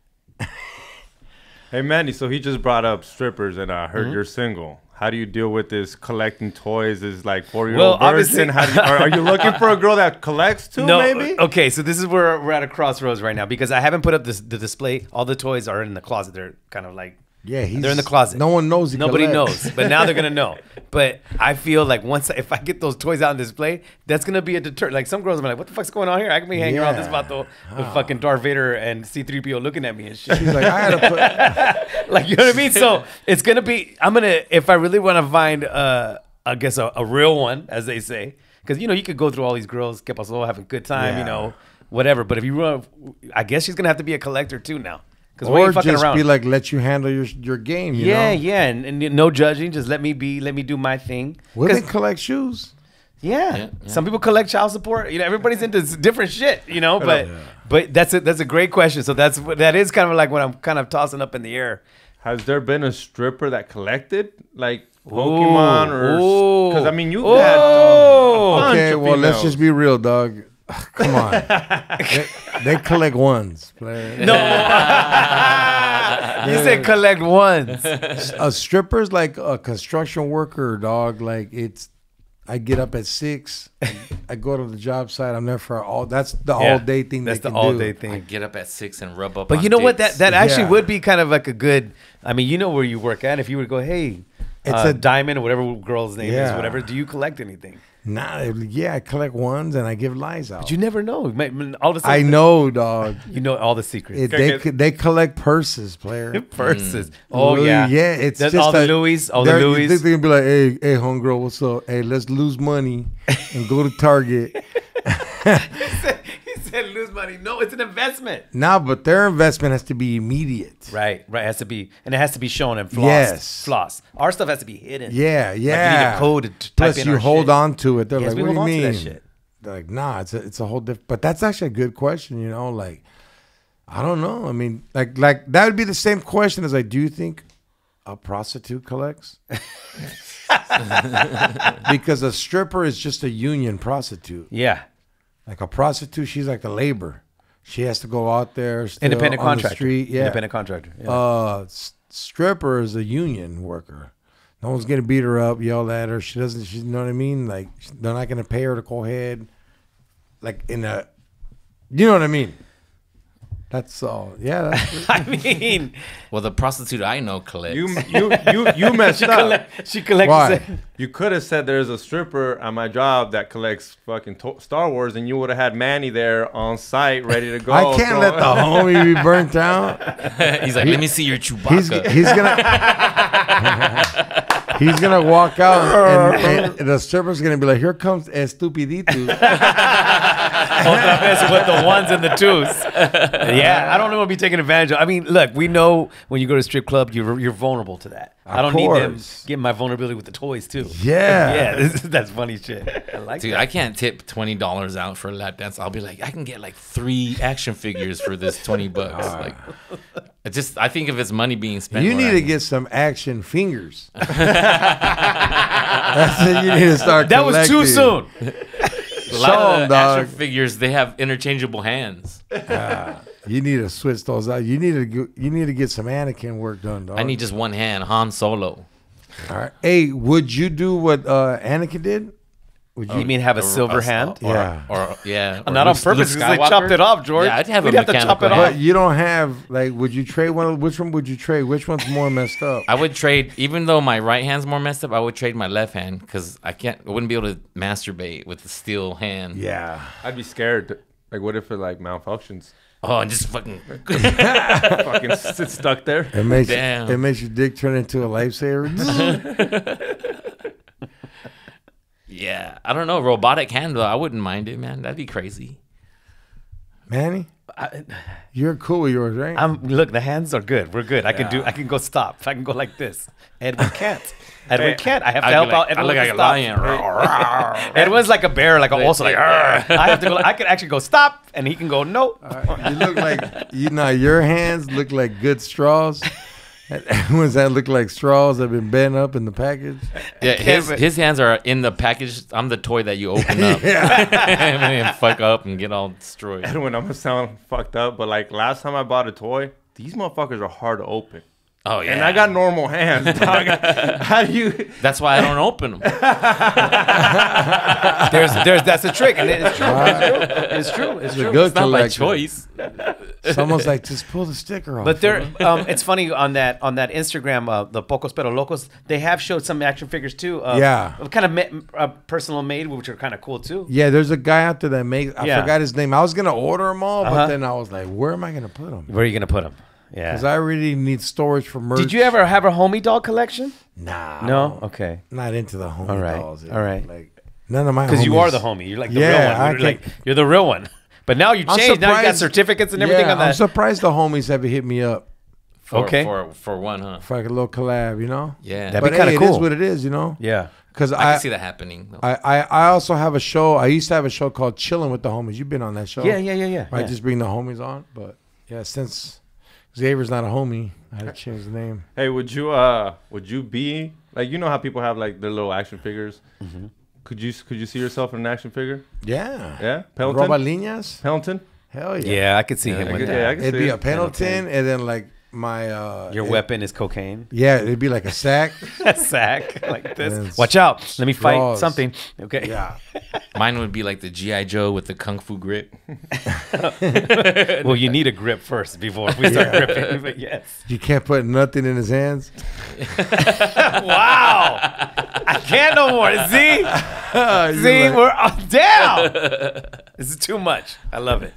Hey, Mandy, so he just brought up strippers, and I heard you're single. How do you deal with this collecting toys as like 4-year-old Well, virgin? obviously- Are you looking for a girl that collects too, No, maybe? okay, so this is where we're at a crossroads right now because I haven't put up the display. All the toys are in the closet. They're kind of like Yeah, they're in the closet. No one knows. Nobody knows, but now they're gonna know. But I feel like if I get those toys out on display, that's gonna be a deterrent. Like some girls are like, "What the fuck's going on here? I can be hanging around this vato with fucking Darth Vader and C-3PO looking at me and shit." She's like, I had to put. Like, you know what I mean? So it's gonna be. If I really want to find, I guess a real one, as they say, because you could go through all these girls, que pasó, have a good time, Yeah. whatever. But if you want, I guess she's gonna have to be a collector too now. Because Or fucking just around. be like, let you handle your game. You Yeah, know? yeah, and no judging. Just let me do my thing. Women 'Cause- collect shoes. yeah. Some people collect child support. Everybody's into different shit. But that's a great question. So that is kind of like what I'm kind of tossing up in the air. Has there been a stripper that collected like Pokemon because I mean you had Okay, well let's just be real, dog. Come on, they collect ones. Player. No, you said collect ones. A stripper's like a construction worker, dog. Like I get up at 6. I go to the job site. I'm there for all. That's the all day thing. That's they the can all do. day I thing. get up at 6 and rub up. But on you know what? dicks. That actually Yeah. would be kind of like a good. I mean, you know where you work at. If you were to go, hey, It's a a- diamond or whatever girl's name is, Yeah. whatever. Do you collect anything? Nah, I collect ones and I give lies out. But you never know. All of a sudden, I know, dog. You know all the secrets. They collect purses, player. Purses. Oh Louis, yeah, yeah. It's That's just all the a- Louis. All the they're- Louis. You think they're gonna be like, hey, homegirl, what's up? Hey, let's lose money and go to Target. He said lose money. No, it's an investment. Nah, but their investment has to be immediate. Right. It has to be, and it has to be shown and flossed. Yes. Floss. Our stuff has to be hidden. Yeah, Like you need yeah. a code to type Plus, in you our hold shit. on to it. They're Yes, like, we what do you hold on to mean? that shit. They're like, nah, it's a whole different. But that's actually a good question. Like, I don't know. I mean, like that would be the same question as do you think a prostitute collects? Because a stripper is just a union prostitute. Yeah. Like a prostitute, she's like a labor. She has to go out there, still Independent on the contractor. street. Yeah. Independent contractor. Yeah. Stripper is a union worker. No one's gonna beat her up, yell at her. She doesn't. You know what I mean? Like they're not gonna pay her to go ahead. Like you know what I mean? That's all. Yeah. That's, I mean, Well, the prostitute I know collects. you messed up. she collects. Why? You could have said there's a stripper at my job that collects fucking Star Wars, and you would have had Manny there on site ready to go. I can't let the homie be burnt out. He's like, let me see your Chewbacca. He's gonna walk out and the stripper's gonna be like, "Here comes Estupidito." Otra vez with the ones and the twos. Yeah, I don't know what be taking advantage of. I mean, look, we know when you go to a strip club, you're vulnerable to that. I don't need them course. getting my vulnerability with the toys too. Yeah. Yeah, that's funny shit. I like Dude, that. I can't tip $20 out for a lap dance. I'll be like, I can get like 3 action figures for this $20. Like, I think if it's money being spent, You where need I- to get some action fingers. That's what you need to start. That was too collecting. soon. a lot Show of 'em, the action dog. figures, they have interchangeable hands. You need to switch those out. You need to get some Anakin work done, dog. I need just one hand, Han Solo. All right. Hey, would you do what Anakin did? Would You mean have a silver hand? Yeah. Or yeah. or Not on Luke- purpose Luke because they Skywalker. chopped it off, George. Yeah, I'd have We'd a have to chop it mechanical off. But you don't have would you trade one? Which one would you trade? Which one's more messed up? I would trade, even though my right hand's more messed up, I would trade my left hand because I wouldn't be able to masturbate with the steel hand. Yeah. I'd be scared. Like, what if it like malfunctions? Oh, and just fucking. Fucking sit stuck there. It makes Damn. it makes your dick turn into a lifesaver. Yeah, I don't know. Robotic hand though, I wouldn't mind it, man. That'd be crazy. Manny, you're cool with yours, right? Look, the hands are good. We're good. I can go stop. I can go like this. Edwin can't. Edwin can't. I have to help out. Edwin I look like a lion. Edwin's like a bear, like also like. "Arr." I have to go. I can actually go stop, and he can go no. You look like your hands look like good straws. Ones that look like straws that have been bent up in the package. Yeah, his hands are in the package. I'm the toy that you open up and fuck up and get all destroyed. Edwin, I'm gonna sound fucked up, but like last time I bought a toy, these motherfuckers are hard to open. Oh yeah, And I got normal hands, dog. How do you? That's why I don't open them. That's a trick, and it's true. It's true. It's true. Good It's not my collection. choice. Someone's like, just pull the sticker off. But there, it's funny on that Instagram, the Pocos Pero Locos, they have showed some action figures too. Yeah. Kind of personal made, which are kind of cool too. Yeah, there's a guy out there that makes. I Yeah. forgot his name. I was gonna order them all, but Uh-huh. then I was like, where am I gonna put them? Where are you gonna put them? Because Yeah. I really need storage for merch. Did you ever have a homie doll collection? Nah. No. Okay. Not into the homie All right. dolls. All right. Like none of my. Because you homies- are the homie. You're like the Yeah, real one. I You're, like, can't- you're the real one. But now you I'm changed. Now you got surprised- certificates and everything Yeah, on that. I'm surprised the homies haven't hit me up Okay. For one, huh? for like a little collab. You know. Yeah. That'd But be kinda hey, it cool. is what it is. You know. Yeah. Because I can see that happening. Though. I also have a show. I used to have a show called Chilling with the Homies. You've been on that show. Yeah. I yeah. just bring the homies on, but yeah, since Xavier's not a homie, I had to change the name. Hey, would you be like, you know how people have like their little action figures? Mm-hmm. Could you see yourself in an action figure? Yeah. Yeah, Pendleton. Robalinas? Pendleton. Hell yeah. Yeah, I could see him I with could- that. yeah, I could It'd see be it. a Pendleton, and then like my Your weapon is cocaine. Yeah, it'd be like a sack. A sack like this. Yes. Watch out. Let me fight Straws. something. Okay. Yeah. Mine would be like the G.I. Joe with the Kung Fu grip. Well, you need a grip first before we start gripping. But yes. You can't put nothing in his hands. Wow. I can't no more. See? See, like- we're down. This is too much. I love it.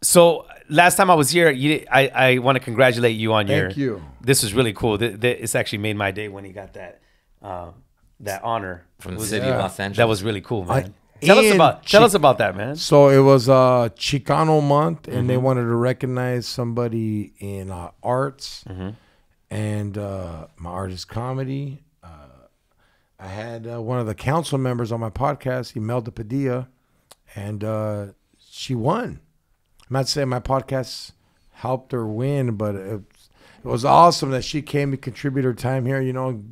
So last time I was here, I want to congratulate you on your. Thank you. This was really cool. It's actually made my day when he got that honor From the Was- city of Los Angeles. That was really cool, man. I- Tell us and about that, man. So it was Chicano month, and they wanted to recognize somebody in arts and my artist comedy. I had one of the council members on my podcast, Imelda Padilla, and she won. I'm not saying my podcast helped her win, but it was awesome that she came to contribute her time here. You know,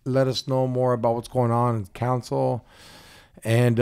let us know more about what's going on in council. And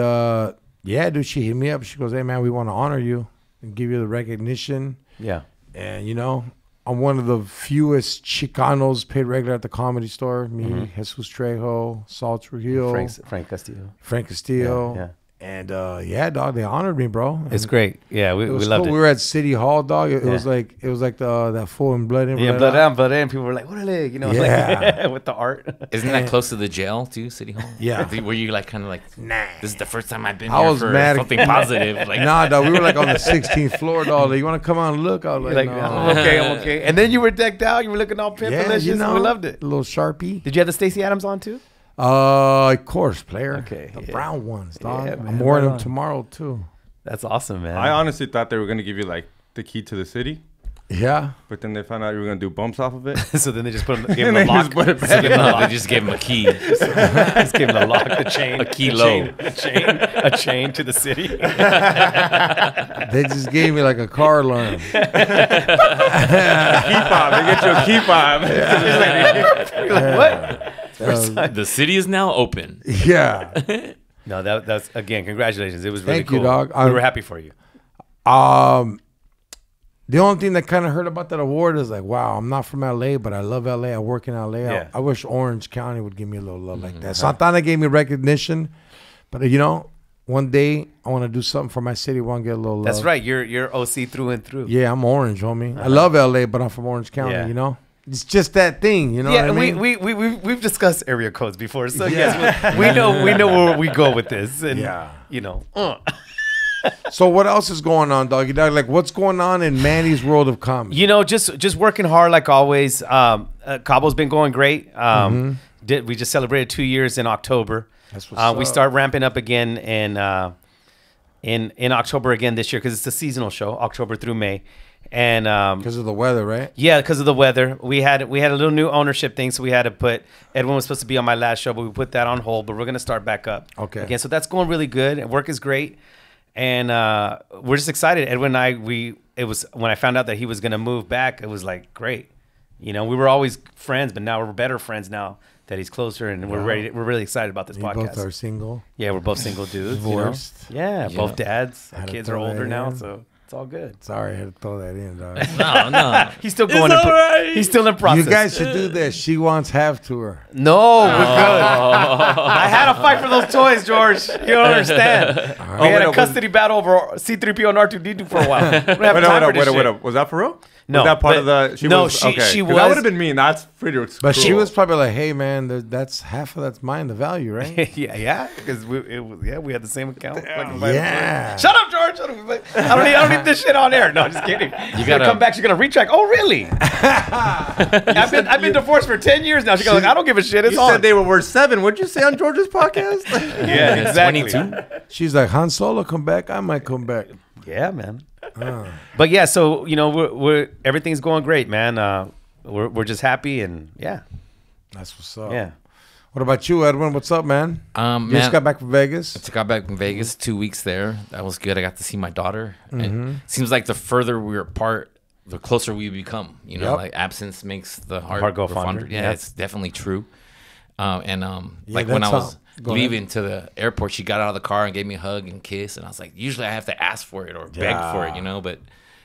yeah, dude, she hit me up. She goes, "Hey, man, we want to honor you and give you the recognition." Yeah. And you know, I'm one of the fewest Chicanos paid regular at the Comedy Store. Me, Jesus Trejo, Saul Trujillo, Frank Castillo. Frank Castillo. Yeah. And yeah, dog, they honored me, bro. It's And great. Yeah, we it was loved cool. it. We were at City Hall, dog. It was Yeah. like that full and blood in, Yeah, blood out. blood in. People were like, "Orale," you know, Yeah. like with the art. Isn't that close to the jail too, City Hall? Yeah. Were you like kind of like, Nah. this is the first time I've been I here was for mad. something positive. Like, Nah, dog, we were like on the 16th floor, dog. Like, you want to come out and look? I was You're like, like, no. I'm okay. And then you were decked out. You were looking all pimpalicious. Yeah, you know, We loved it. A little Sharpie. Did you have the Stacey Adams on too? Of course, player. Okay, The yeah. brown ones, dog. Yeah, man, I'm wearing right them on. tomorrow, too. That's awesome, man. I honestly thought they were gonna give you like the key to the city, Yeah. but then they found out you were gonna do bumps off of it. So then they just put him, gave him And a they lock. just put it Just back. give him a no, lock. they just gave him a key. Just give him the lock, the chain, A key the low. chain, a chain to the city. They just gave me like a car alarm. Key fob. They get you a key fob. You're like, what? The city is now open. Yeah. No, that's again, congratulations. It was really Thank you, cool. dog. We were happy for you. The only thing that kind of hurt about that award is like, wow, I'm not from LA, but I love LA. I work in LA. Yeah. I wish Orange County would give me a little love like that. Santana gave me recognition, but you know, one day I want to do something for my city. Want to get a little love. That's right. You're OC through and through. Yeah, I'm Orange, homie. I love LA, but I'm from Orange County. Yeah. You know, it's just that thing. You know Yeah, what I mean? we've discussed area codes before, so yes, we know where we go with this, and Yeah. you know, So what else is going on, doggy dog? Like, what's going on in Manny's world of comedy? you know, just working hard like always. Cabo's been going great. We just celebrated 2 years in October. That's what's We up. start ramping up again in in October again this year because it's a seasonal show, October through May. And Because of the weather, right? yeah, because of the weather, we had a little new ownership thing, so we had to put. Edwin was supposed to be on my last show, but we put that on hold. But we're gonna start back up. Okay. Again, so that's going really good. And work is great, and we're just excited. Edwin and I, it was when I found out that he was gonna move back, it was like great. You know, we were always friends, but now we're better friends now that he's closer, and we're ready. We're really excited about this You podcast. both are single. Yeah, we're both single dudes. Divorced. You know? Yeah, both dads. Our Had to kids are throw that older now, in. so it's all good. Sorry, I had to throw that in, dog. No. He's still going. He's still in process. You guys should do this. She wants half tour. No, we're good. I had to fight for those toys, George. You don't understand. We had a custody battle over C-3PO and R2-D2 for a while. We don't have time for this shit. Was that for real? No, Was that part but- of the? no, was, she- okay. she 'Cause was- That would have been mean. That's pretty. But she cool. was probably like, "Hey, man, that's half of that's mine, the value, right?" yeah, because we had the same account. Yeah. Shut up, George. I don't need this shit on air. No, just kidding. She's gonna come back. She's gonna retract. Oh, really? I've been divorced for 10 years now. She's like, I don't give a shit. It's You on. said they were worth 7. What'd you say on George's podcast? Yeah, exactly. 22. She's like, "Han Solo, come back. I might come back." Yeah, man. But yeah, so you know, we're everything's going great, man. We're just happy, and yeah, That's what's up. yeah. What about you, Edwin? What's up, man? You Man, just got back from Vegas. I got back from Vegas, 2 weeks there. That was good. I got to see my daughter. And it seems like the further we're apart, the closer we become. You know, Yep. like absence makes the heart, Heart go grow fonder. Yeah, Yeah. it's definitely true. Like that's when I was how- go leaving to the airport, she got out of the car and gave me a hug and kiss. And I was like, usually I have to ask for it or beg for it, you know, but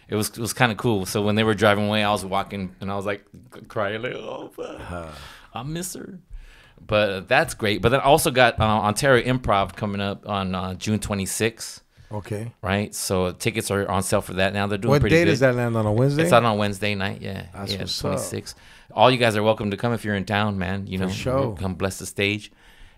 it was kind of cool. So when they were driving away, I was walking and I was like crying, like, oh, fuck. I miss her. But that's great. But then I also got Ontario Improv coming up on June 26th, Okay. right? So tickets are on sale for that now. They're doing What pretty date good. does that land on? A Wednesday? It's out on Wednesday night, yeah. That's yeah, what's 26th. All you guys are welcome to come if you're in town, man. You know, sure. come bless the stage.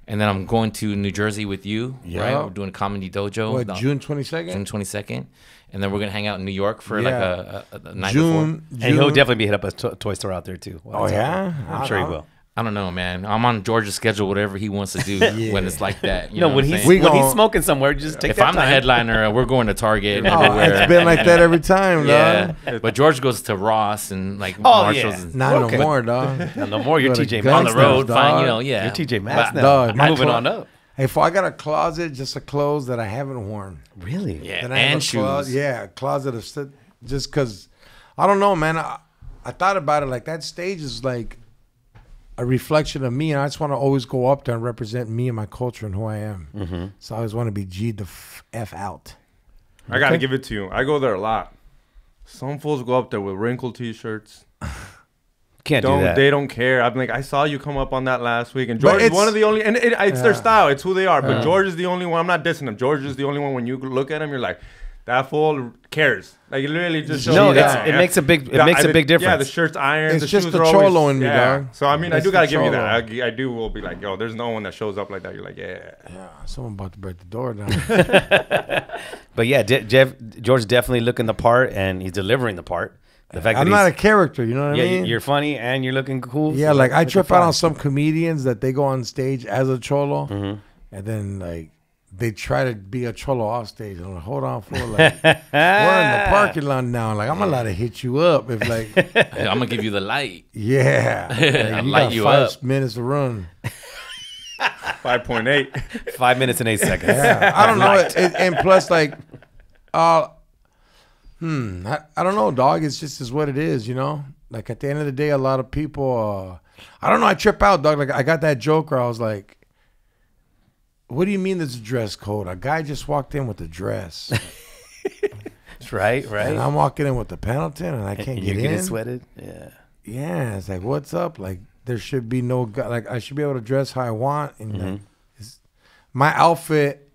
And then I'm going to New Jersey with you, right? Yeah. We're doing a comedy dojo. What, No, June 22nd? June 22nd. And then we're going to hang out in New York for like Yeah. a night June. And he'll definitely be hit up a toy store out there too. Oh, yeah? I'm sure he will. I don't know, man. I'm on George's schedule, whatever he wants to do when it's like that. You No, know when what I'm he's saying? We when he's gon- smoking somewhere, just take If that I'm time. the headliner, we're going to Target and Oh, everywhere. it's been like that every time, Yeah, dog. but George goes to Ross and like Oh, Marshalls. yeah. And, Not Okay. no more, dog. No more. You're Go to TJ Gun on Maxx the now. road, dog. fine, you know, yeah. You're TJ Maxx But- now. Dog, I'm my moving clo- on up. Hey, for I got a closet just of clothes that I haven't worn. Really? Yeah, Then I have and a clo- shoes. Yeah, a closet of stuff. Just because, I don't know, man. I thought about it. Like, that stage is like a reflection of me, and I just want to always go up there and represent me and my culture and who I am. Mm-hmm. So I always want to be G'd the F out. I gotta give it to you. I go there a lot. Some fools go up there with wrinkled T-shirts. Can't do that. They don't care. I'm like, I saw you come up on that last week, and But George is it's- one of the only, and it's their Yeah. style. It's who they are. But George is the only one. I'm not dissing him. George is the only one. When you look at him, you're like, that fool cares. Like, it literally just shows. No, you it's- down. it makes a big- it makes a big Yeah, difference. the shirt's iron. It's the just shoes the are always, cholo in me, yeah. dog. So I mean, I It's do the gotta give you cholo. that. I do will be like, yo, there's no one that shows up like that. You're like, yeah. Yeah, someone about to break the door down. But yeah, George definitely looking the part, and he's delivering the part. The fact I'm that not a he's, character, you know what I yeah, mean? you're funny and you're looking cool. Yeah, so like I it's trip fine. out on some comedians that they go on stage as a cholo, Mm-hmm. and then like they try to be a cholo off stage. I'm like, hold on, fool. Like, we're in the parking lot now. Like, I'm allowed to hit you up if like, I'm gonna give you the light. yeah, like, you Light got you 5 up. minutes to run. 5.8. 5 minutes and 8 seconds. Yeah, I don't know. And plus, like, I don't know, dog. It's just is what it is, you know. Like at the end of the day, a lot of people, I don't know. I trip out, dog. Like I got that joke where I was like, "What do you mean there's a dress code? A guy just walked in with a dress, right, right. and I'm walking in with the Pendleton, and I can't You're get getting in." sweated. Yeah. Yeah, it's like, what's up? Like there should be no guy. Like I should be able to dress how I want, and like, my outfit.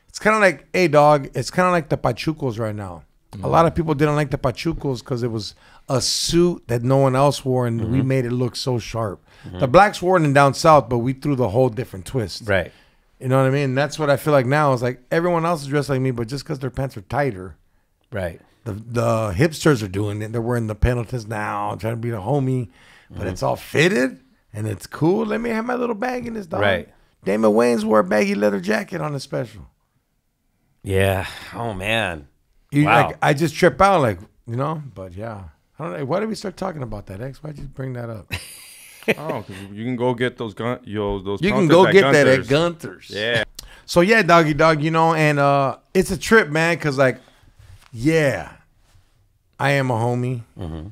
It's kind of like, hey, dog. It's kind of like the pachucos right now. A lot of people didn't like the pachucos because it was a suit that no one else wore, and we made it look so sharp. The blacks wore it in down south, but we threw the whole different twist. Right. You know what I mean? That's what I feel like now. Is like everyone else is dressed like me, but just because their pants are tighter, Right. the hipsters are doing it. They're wearing the Pendletons now, trying to be the homie, but it's all fitted and it's cool. Let me have my little bag in this dog. Right. Damon Wayans wore a baggy leather jacket on the special. Yeah. Oh man. Like, Wow. I just trip out, like, you know. But yeah, I don't know. Why did we start talking about that, X? Why'd you bring that up? Oh, because you can go get those those. You can pumpkins go at get that at Gunther's. Gunther's. Yeah. So yeah, doggy dog, you know, and it's a trip, man, because like, yeah, I am a homie. Mm-hmm.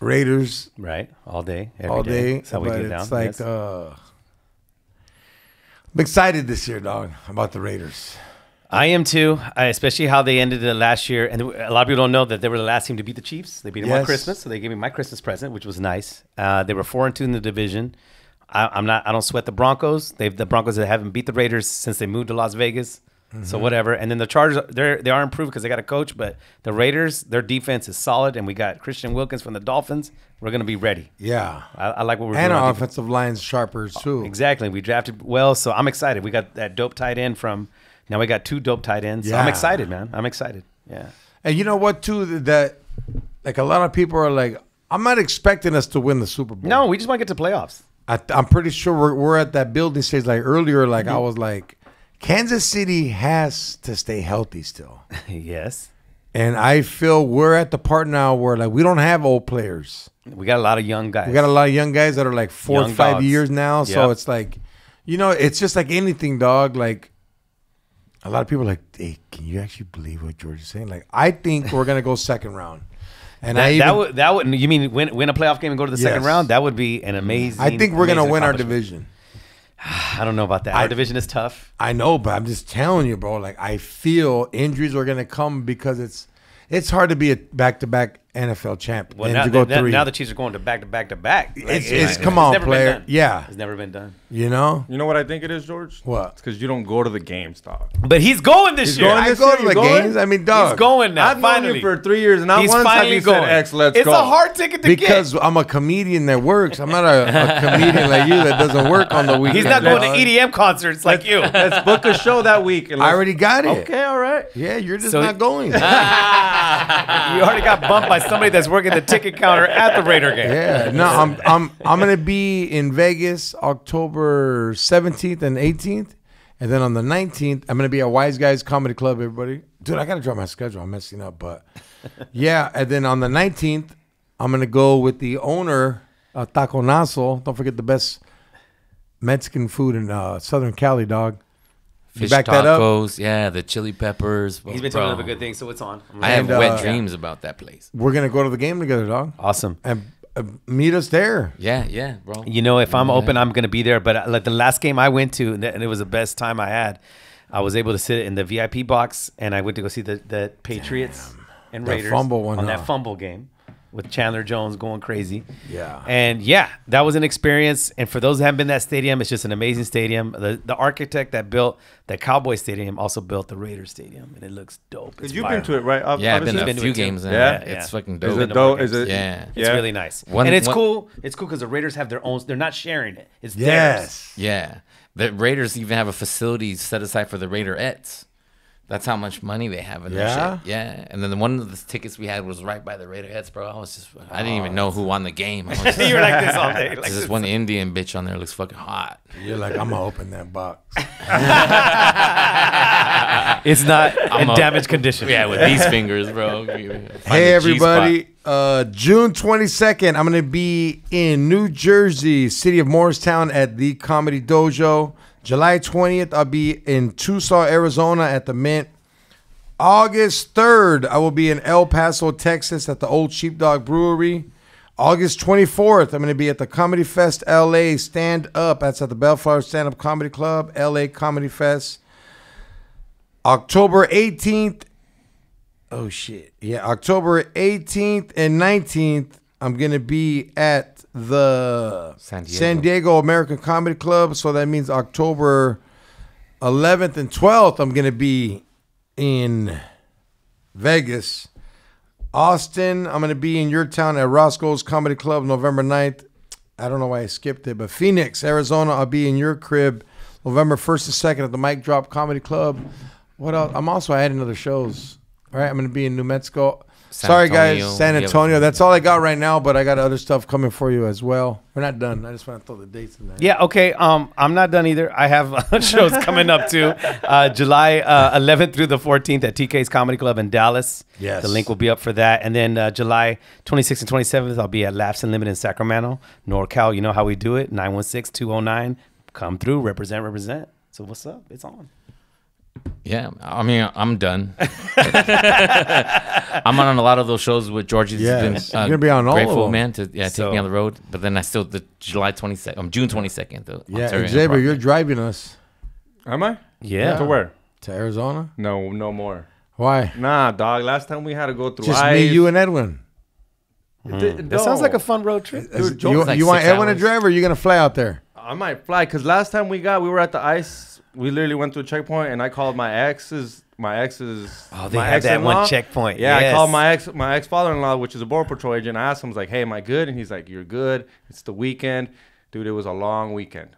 Raiders Right. All day. Every all day, That's how we but get down. it's like yes. I'm excited this year, dog, about the Raiders. I am too, especially how they ended it last year. And a lot of people don't know that they were the last team to beat the Chiefs. They beat them on Yes. Christmas, so they gave me my Christmas present, which was nice. They were 4-2 in the division. I don't sweat the Broncos. The Broncos that haven't beat the Raiders since they moved to Las Vegas. Mm-hmm. So whatever. And then the Chargers, they are improved because they got a coach. But the Raiders, their defense is solid, and we got Christian Wilkins from the Dolphins. We're gonna be ready. Yeah, I like what we're and doing. our on defense. offensive line's sharper too. Exactly. We drafted well, so I'm excited. We got that dope tight end from. Now we got 2 dope tight ends. So I'm Yeah. excited, man. I'm excited. Yeah. And you know what, too, that like a lot of people are like, I'm not expecting us to win the Super Bowl. No, we just want to get to playoffs. I'm pretty sure we're at that building stage. Like earlier, like I was like, Kansas City has to stay healthy still. Yes. And I feel we're at the part now where like we don't have old players. We got a lot of young guys. We got a lot of young guys that are like 4 or Young 5 dogs. years now. So Yep. it's like, you know, it's just like anything, dog. Like a lot of people are like, hey, can you actually believe what George is saying? Like, I think we're gonna go second round. And that would you mean win a playoff game and go to the second Yes. round? That would be an amazing. I think we're gonna amazing win our accomplishment. division. I don't know about that. Our division is tough. I know, but I'm just telling you, bro. Like, I feel injuries are gonna come because it's hard to be a back-to-back NFL champ Well, and now, to go now, 3. now the Chiefs are going to back to back to back. Like, It's come on, never been player. done. Yeah, It's never been done. you know You know what I think it is, George? what? It's because you don't go to the games, dog. But he's going this year. going I this go year? to You the going? games. I mean, dog. He's going now. I've known finally you for 3 years, and not He's once have finally you going. said, X, let's it's go. a hard ticket to Because get. I'm a comedian that works. I'm not a comedian like you that doesn't work on the weekend. He's not going dog. to EDM concerts like you. Let's book a show that week. and I let's- already got it. Okay, all right. Yeah, you're just So- not going. You already got bumped by somebody that's working the ticket counter at the Raider game. Yeah, no, I'm gonna be in Vegas October 17th and 18th, and then on the 19th I'm gonna be at Wise Guys Comedy Club. Everybody, dude, I gotta draw my schedule. I'm messing up, but yeah. And then on the 19th I'm gonna go with the owner, Taco Naso. Don't forget the best Mexican food in Southern Cali, dog. You Fish back that up? tacos, yeah, the chili peppers. He's been telling them a good thing, so it's on. I have And, wet dreams about that place. We're gonna go to the game together, dog, Awesome. and meet us there. Yeah, bro. You know, if I'm open, I'm gonna be there. But like the last game I went to, and it was the best time I had. I was able to sit in the VIP box, and I went to go see the Patriots and That Raiders fumble one, on huh? that fumble game with Chandler Jones going crazy. Yeah. And yeah, that was an experience. And for those that haven't been to that stadium, it's just an amazing stadium. The architect that built the Cowboy Stadium also built the Raiders Stadium, and it looks dope. It's Because you've been to it, right? Yeah, I've been to Been a to few it too. games. Yeah? It's fucking Is dope. it dope? Is it? Yeah. It's Yeah. really nice. One- and it's one- cool. It's cool because the Raiders have their own. They're not sharing it. It's theirs. Yes. Yeah. The Raiders even have a facility set aside for the Raiderettes. That's how much money they have in Yeah? their shit. Yeah. And then one of the tickets we had was right by the Raiderettes, bro. I didn't even know who won the game. I was just, You were like this all day. Like there's this this. one Indian bitch on there looks fucking hot. You're like, I'm gonna open that box. It's not in a- damaged condition. Yeah, with these fingers, bro. Hey everybody, June 22nd, I'm going to be in New Jersey, city of Morristown at the Comedy Dojo. July 20th, I'll be in Tucson, Arizona at the Mint. August 3rd, I will be in El Paso, Texas at the Old Sheepdog Brewery. August 24th, I'm going to be at the Comedy Fest LA Stand Up. That's at the Bellflower Stand Up Comedy Club, LA Comedy Fest. October 18th, oh shit. Yeah, October 18th and 19th, I'm going to be at the San Diego American Comedy Club. So that means October 11th and 12th, I'm going to be in Vegas. Austin, I'm going to be in your town at Roscoe's Comedy Club November 9th. I don't know why I skipped it, but Phoenix, Arizona, I'll be in your crib November 1st and 2nd at the Mic Drop Comedy Club. What else? I'm also adding other shows. All right, I'm going to be in New Mexico. Sorry, Antonio. guys. San Yeah. Antonio. That's all I got right now, but I got other stuff coming for you as well. We're not done. I just want to throw the dates in there. Yeah, okay. I'm not done either. I have shows coming up too. July 11th through the 14th at TK's Comedy Club in Dallas. Yes. The link will be up for that. And then July 26th and 27th, I'll be at Laughs Unlimited in Sacramento, NorCal. You know how we do it. 916-209. Come through. Represent. So what's up? It's on. Yeah, I mean, I'm done. I'm on a lot of those shows with George. He's Yeah, been you're gonna be on all of grateful, them. man, to take So- me on the road. But then I still the July 22nd, June 22nd. The Yeah, Ontario Xavier, Improv. you're driving us Am I? Yeah. To where? to Arizona. No, no more. Why? Nah, dog. Last time we had to go through Just ice. me, you, and Edwin. That sounds like a fun road trip. Dude, You, like you want 6 Edwin to hours. drive, or are you gonna fly out there? I might fly because last time we were at the ice. We literally went through a checkpoint, and I called my ex's. Oh, they my had that one ex-in-law. checkpoint. Yeah, Yes. I called my ex father-in-law, which is a border patrol agent. I asked him, I was like, "Hey, am I good?" And he's like, "You're good. It's the weekend, dude. It was a long weekend."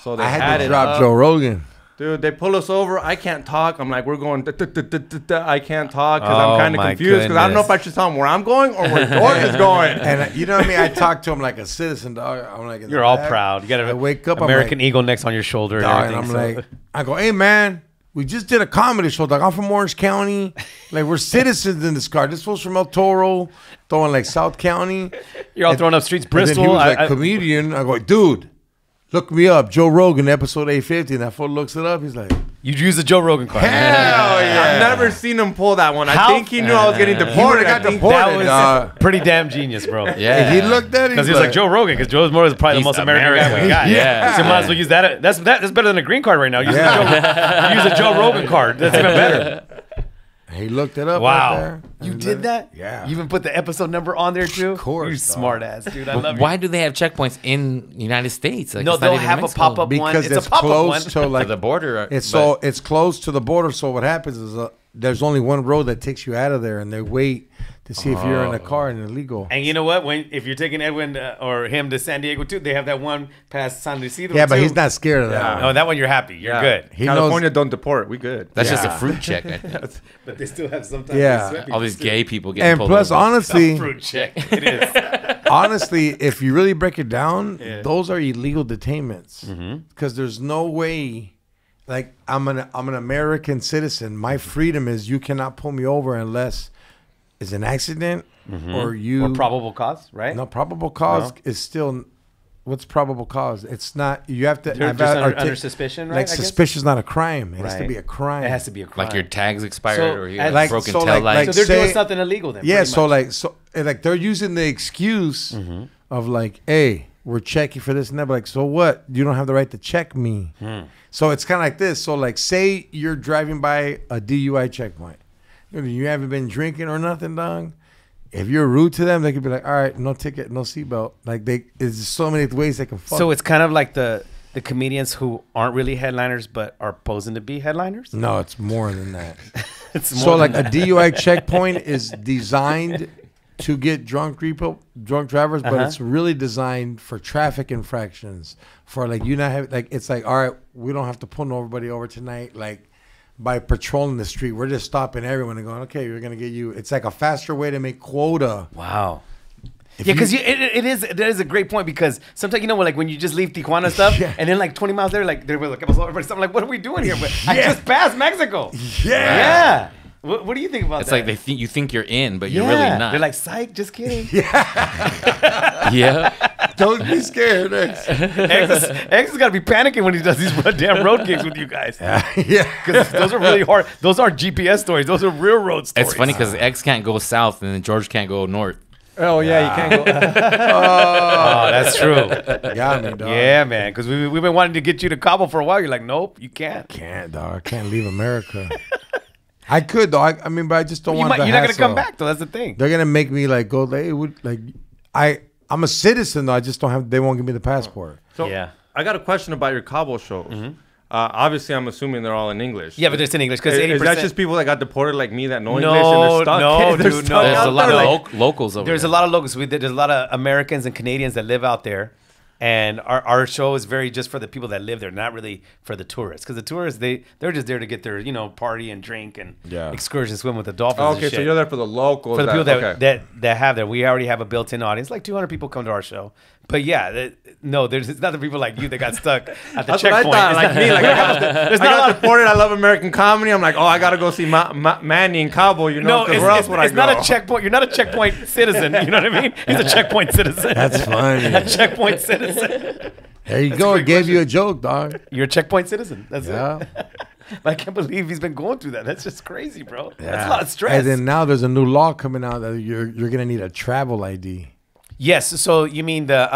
So they I had to it drop up. Joe Rogan. Dude, they pull us over. I can't talk. I'm like, we're going. I can't talk because Oh, I'm kind of my confused because I don't know if I goodness. should tell him where I'm going or where George is going. And you know what I mean? I talk to him like a citizen, dog. I'm like, in You're the all back. proud. You got I an wake up, I'm American like, Eagle next on your shoulder. dog, and and I'm everything, like, I go, hey man, we just did a comedy show, dog. I'm from Orange County. Like we're citizens in this car. This was from El Toro, throwing like South County. you're all throwing up streets. And then Bristol. he was like, I- comedian. I go, dude, look me up, Joe Rogan, episode 850. And that fool looks it up. He's like, you use the Joe Rogan card. Hell yeah. I've never seen him pull that one. I How- think he knew I was getting deported. would've got I think deported. That was dog. pretty damn genius, bro. Yeah, and he looked at it. Because he was like Joe Rogan, because Joe's more is probably He's the most American guy we American. got. Yeah. So you might as well use that. That's better than a green card right now. Use, Yeah. use a Joe Rogan card. That's even better. He looked it up. Wow. Right there. You And did that? Yeah. You even put the episode number on there too? Of course, You dog. smart ass, dude. I But love you. why do they have checkpoints in the United States? Like, No, it's not they'll even have a Mexico. pop-up one. Because It's it's a pop-up close one. to To like the border. it's close to the border. So what happens is there's only one road that takes you out of there, and they wait to see if you're in a car and illegal. And you know what? If you're taking Edwin or him to San Diego too, they have that one past San Isidro. Yeah, but too. he's not scared of that. No, that one you're happy. You're Yeah. good. He California don't deport. We good. That's just a Yeah. fruit check. I think. But they still have sometimes. Yeah. All these gay people getting And pulled plus, over. honestly, Fruit check. It is. honestly, if you really break it down, Yeah. those are illegal detainments because there's no way. Like I'm an American citizen. My freedom is you cannot pull me over unless it's an accident or you Or probable cause, right? No, probable cause No? is still. What's probable cause? It's not. You have to. They're I've just had under suspicion, right, Like I guess? suspicion is not a crime. It has to Right. be a crime. It has to be a crime. Like your tags expired So, or you as- had like- broken so tail like- lights. So they're doing say- something illegal then. Yeah. pretty So much. like they're using the excuse of like, hey, we're checking for this and that. But like, so what? You don't have the right to check me. So it's kind of like this. So like, say you're driving by a DUI checkpoint. You haven't been drinking or nothing, dog. If you're rude to them, they could be like, all right, no ticket, no seatbelt. Like there's so many ways they can fuck. So it's kind of like the comedians who aren't really headliners but are posing to be headliners. no, it's more than that. It's So more like than a DUI checkpoint is designed to get drunk drivers, but it's really designed for traffic infractions. For like you not have like it's like, all right, we don't have to pull everybody over tonight. Like by patrolling the street, we're just stopping everyone and going, okay, we're gonna get you. It's like a faster way to make quota. Wow. Yeah, because it is a great point because sometimes like when you just leave Tijuana and stuff, Yeah. and then like 20 miles there, like there was like everybody, something like, what are we doing here? But I Yeah. just passed Mexico. Yeah. Yeah. What do you think about It's that? like you think you're in, but yeah. you're really not. They're like, psych, just kidding. yeah. Don't be scared. X. X has got to be panicking when he does these damn road gigs with you guys. Yeah. Because those are really hard. Those aren't GPS stories. Those are real road stories. It's funny because X can't go south and then George can't go north. Oh yeah, you can't go. Oh, that's true. Got me, dog. Yeah, man. Because we've been wanting to get you to Cabo for a while. You're like, nope, you can't. Can't, dog. I can't leave America. I could, though. I mean, but I just don't want the You're not going to hassle. come back, though. That's the thing. They're gonna make me like go. Like, I'm a citizen though. I just don't have. They won't give me the passport. So Yeah. I got a question about your Cabo shows. Obviously, I'm assuming they're all in English. Yeah, but it's in English because 80%. Is that just people that got deported like me that know No, English and they're stuck? no, They're dude, stuck no. There's out a lot there, of like- locals over There's there. a lot of locals. There's a lot of Americans and Canadians that live out there. And our show is very just for the people that live there, not really for the tourists. Because the tourists, they're just there to get their, party and drink and excursion, swim with the dolphins. Okay, and shit. so you're there for the locals. For the people that have there. We already have a built-in audience. Like 200 people come to our show. But yeah, it's not the people like you that got stuck at the That's checkpoint. what I thought. Like me, like I got deported. I love American comedy. I'm like, oh, I gotta go see Manny and Cabo. Where else would I go? It's not a checkpoint. You're not a checkpoint citizen. You know what I mean? He's a checkpoint citizen. That's funny. A checkpoint citizen. There you go. It gave you a joke, dog. You're a checkpoint citizen. That's it. I can't believe he's been going through that. That's just crazy, bro. Yeah. That's a lot of stress. And then now there's a new law coming out that you're gonna need a travel ID. Yes. So you mean the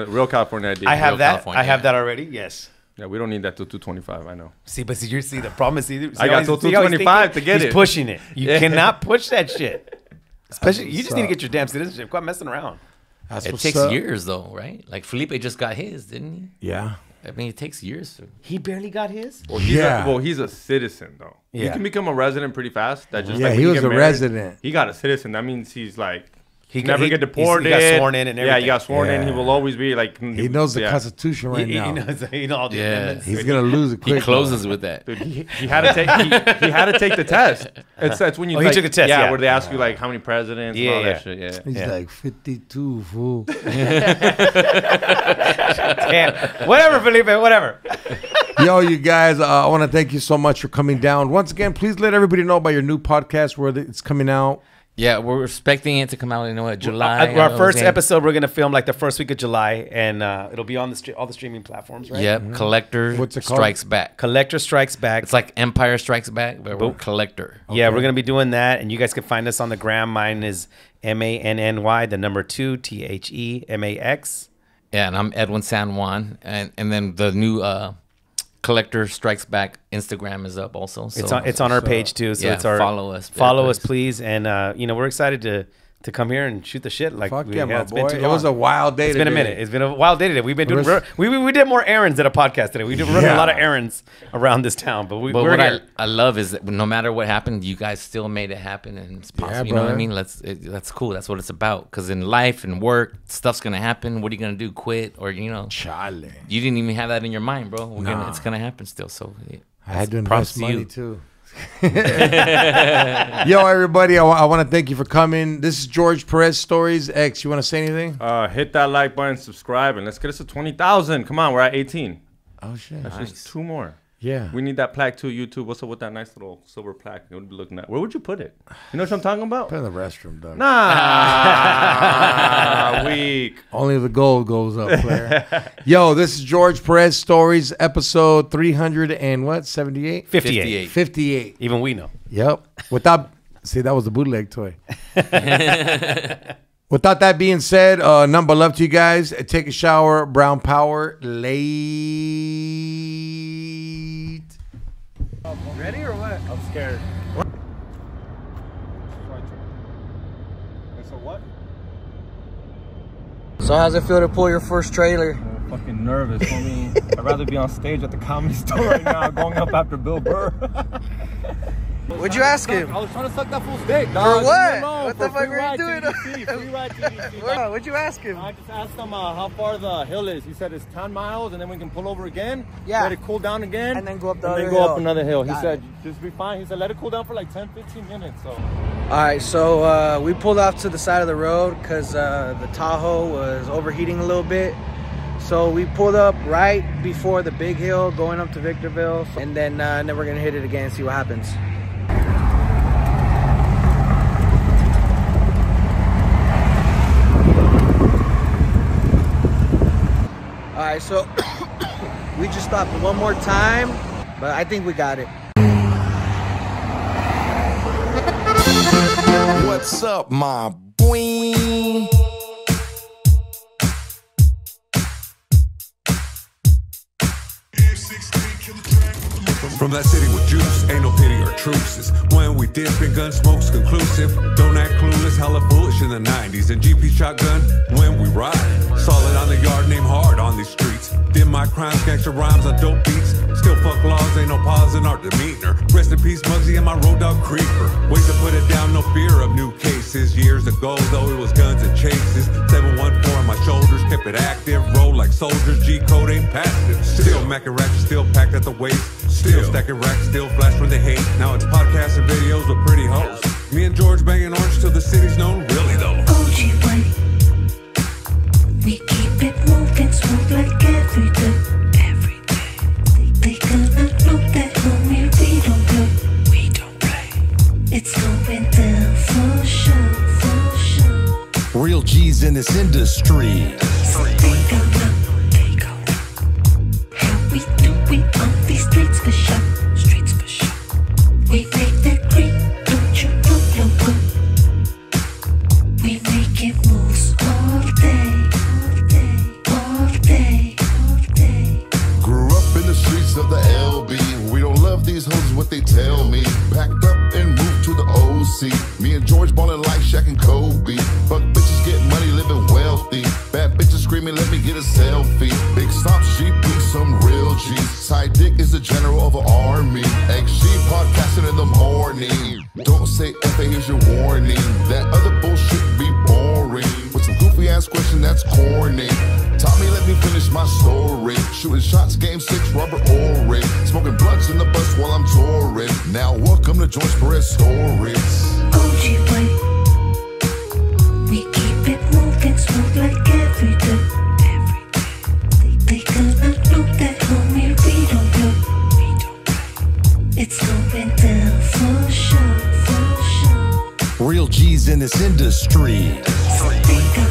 real California ID? I have that. I have that already. Yes. Yeah, we don't need that till 225. I know. See, but the problem is, I got till 225 to get it. He's pushing it. You cannot push that shit. Especially, you just need to get your damn citizenship. Quit messing around. It takes years, though, right? Like Felipe just got his, didn't he? Yeah. I mean, it takes years. He barely got his. Well, he's a citizen though. Yeah. You can become a resident pretty fast. That just he was a resident. He got a citizen. That means he's like. He never get deported. He got sworn in and everything. Yeah, he got sworn in. He will always be like. He knows the Constitution right now. He knows all the amendments. He's gonna lose it quick. He closes with that. Dude, he had to take. he had to take the test. It's when you. He took a test. Yeah, where they ask you like how many presidents and all that shit. Yeah. He's like 52, fool. Damn. Whatever, Felipe. Whatever. Yo, you guys, I want to thank you so much for coming down. Once again, please let everybody know about your new podcast, where it's coming out. Yeah, we're expecting it to come out in July. Our first episode, we're going to film like the first week of July, and it'll be on all the streaming platforms, right? Yep, Collector Strikes Back. Collector Strikes Back. It's like Empire Strikes Back, but we're Collector. Okay. Yeah, we're going to be doing that, and you guys can find us on the gram. Mine is MANNY, the number 2, THEMAX. Yeah, and I'm Edwin San Juan, and then the new Collector Strikes Back Instagram is up also. So it's on our page too. So it's our follow us. Follow us, please. And we're excited to come here and shoot the shit. Like, fuck yeah, my boy. It was a wild day. It's been a minute. It's been a wild day today. We've been doing. We did more errands than a podcast today. We did run a lot of errands around this town. But we're what here. I love is that no matter what happened, you guys still made it happen, and it's possible. Yeah, you know what I mean? That's cool. That's what it's about. Because in life and work, stuff's gonna happen. What are you gonna do? Quit or Charlie. You didn't even have that in your mind, bro. It's gonna happen still. So I had to invest money too. Yo, everybody, I want to thank you for coming. This is George Perez Stories X. You want to say anything? Hit that like button, subscribe, and let's get us to 20,000. Come on, we're at 18. Oh shit! That's just 2 more. Yeah, we need that plaque too. YouTube, what's up with that nice little silver plaque? It would be looking at. Where would you put it? You know what I'm talking about? Put it in the restroom, dog. Nah, weak. Only the gold goes up, player. Yo, this is George Perez Stories, episode 378? 58. Even we know. Yep. See, that was the bootleg toy. Without that being said, number love to you guys. Take a shower. Brown Power. Late. Ready or what? I'm scared. So what? So how's it feel to pull your first trailer? I'm fucking nervous, homie. I'd rather be on stage at the Comedy Store right now, going up after Bill Burr. What'd you ask him? I was trying to suck that fool's dick, For dog. what? What the fuck were you doing? Free ride TDC. What'd you ask him? I just asked him how far the hill is. He said it's 10 miles, and then we can pull over again. Yeah. Let it cool down again. And then go up the and other then go hill. up another hill. He said, just be fine. He said, let it cool down for like 10, 15 minutes. So. All right, so we pulled off to the side of the road because the Tahoe was overheating a little bit. So we pulled up right before the big hill going up to Victorville. And then we're going to hit it again and see what happens. All right, so we just stopped one more time, but I think we got it. What's up, my boy? From that city with juice, ain't no pity or truces. When we dip in gun smoke's conclusive. Don't act clueless, hella foolish in the 90s. And GP shotgun when we ride. Solid on the yard, name hard on these streets. Did my crimes, gangster rhymes on dope beats. Still fuck laws, ain't no pause in our demeanor. Rest in peace, Muggsy and my road dog Creeper. Ways to put it down, no fear of new cases. Years ago, though, it was guns and chases. 714 on my shoulders, kept it active. Roll like soldiers, G-code ain't passive. Still macking racks, still packed at the waist. Still stacking racks, still flash when they hate. Now it's podcasts and videos with pretty hoes. Me and George banging orange till the city's known, really though. OG way. We keep it moving smooth like every day. Every day. They gonna know that homie, we don't play. We don't play. It's going down for sure, for sure. Real G's in this industry. So they gon' know how we do it on these streets for sure. Streets for sure. We make that green, don't you know, loco? We making moves all day, all day, all day, all day. Grew up in the streets of the LB. We don't love these hoes, what they tell me. Packed up and moved to the OC. Me and George ballin' like Shaq and Kobe. Fuck bitches, get money, living wealthy. Bad bitches screaming, let me get a selfie. Big stop, sheep, some real G's. Side dick is the general of an army. XG podcasting in the morning. Don't say F.A., here's your warning. That other bullshit be boring. With some goofy ass question that's corny. Tommy, let me finish my story. Shooting shots, game 6, Robert Ory. Smoking blunts in the bus while I'm touring. Now welcome to George Perez Stories. OG way. We keep it moving smooth like every day. Every day. They gonna know that homie, we don't play. We don't play. It's going down for sure, for sure. Real G's in this industry. So they gonna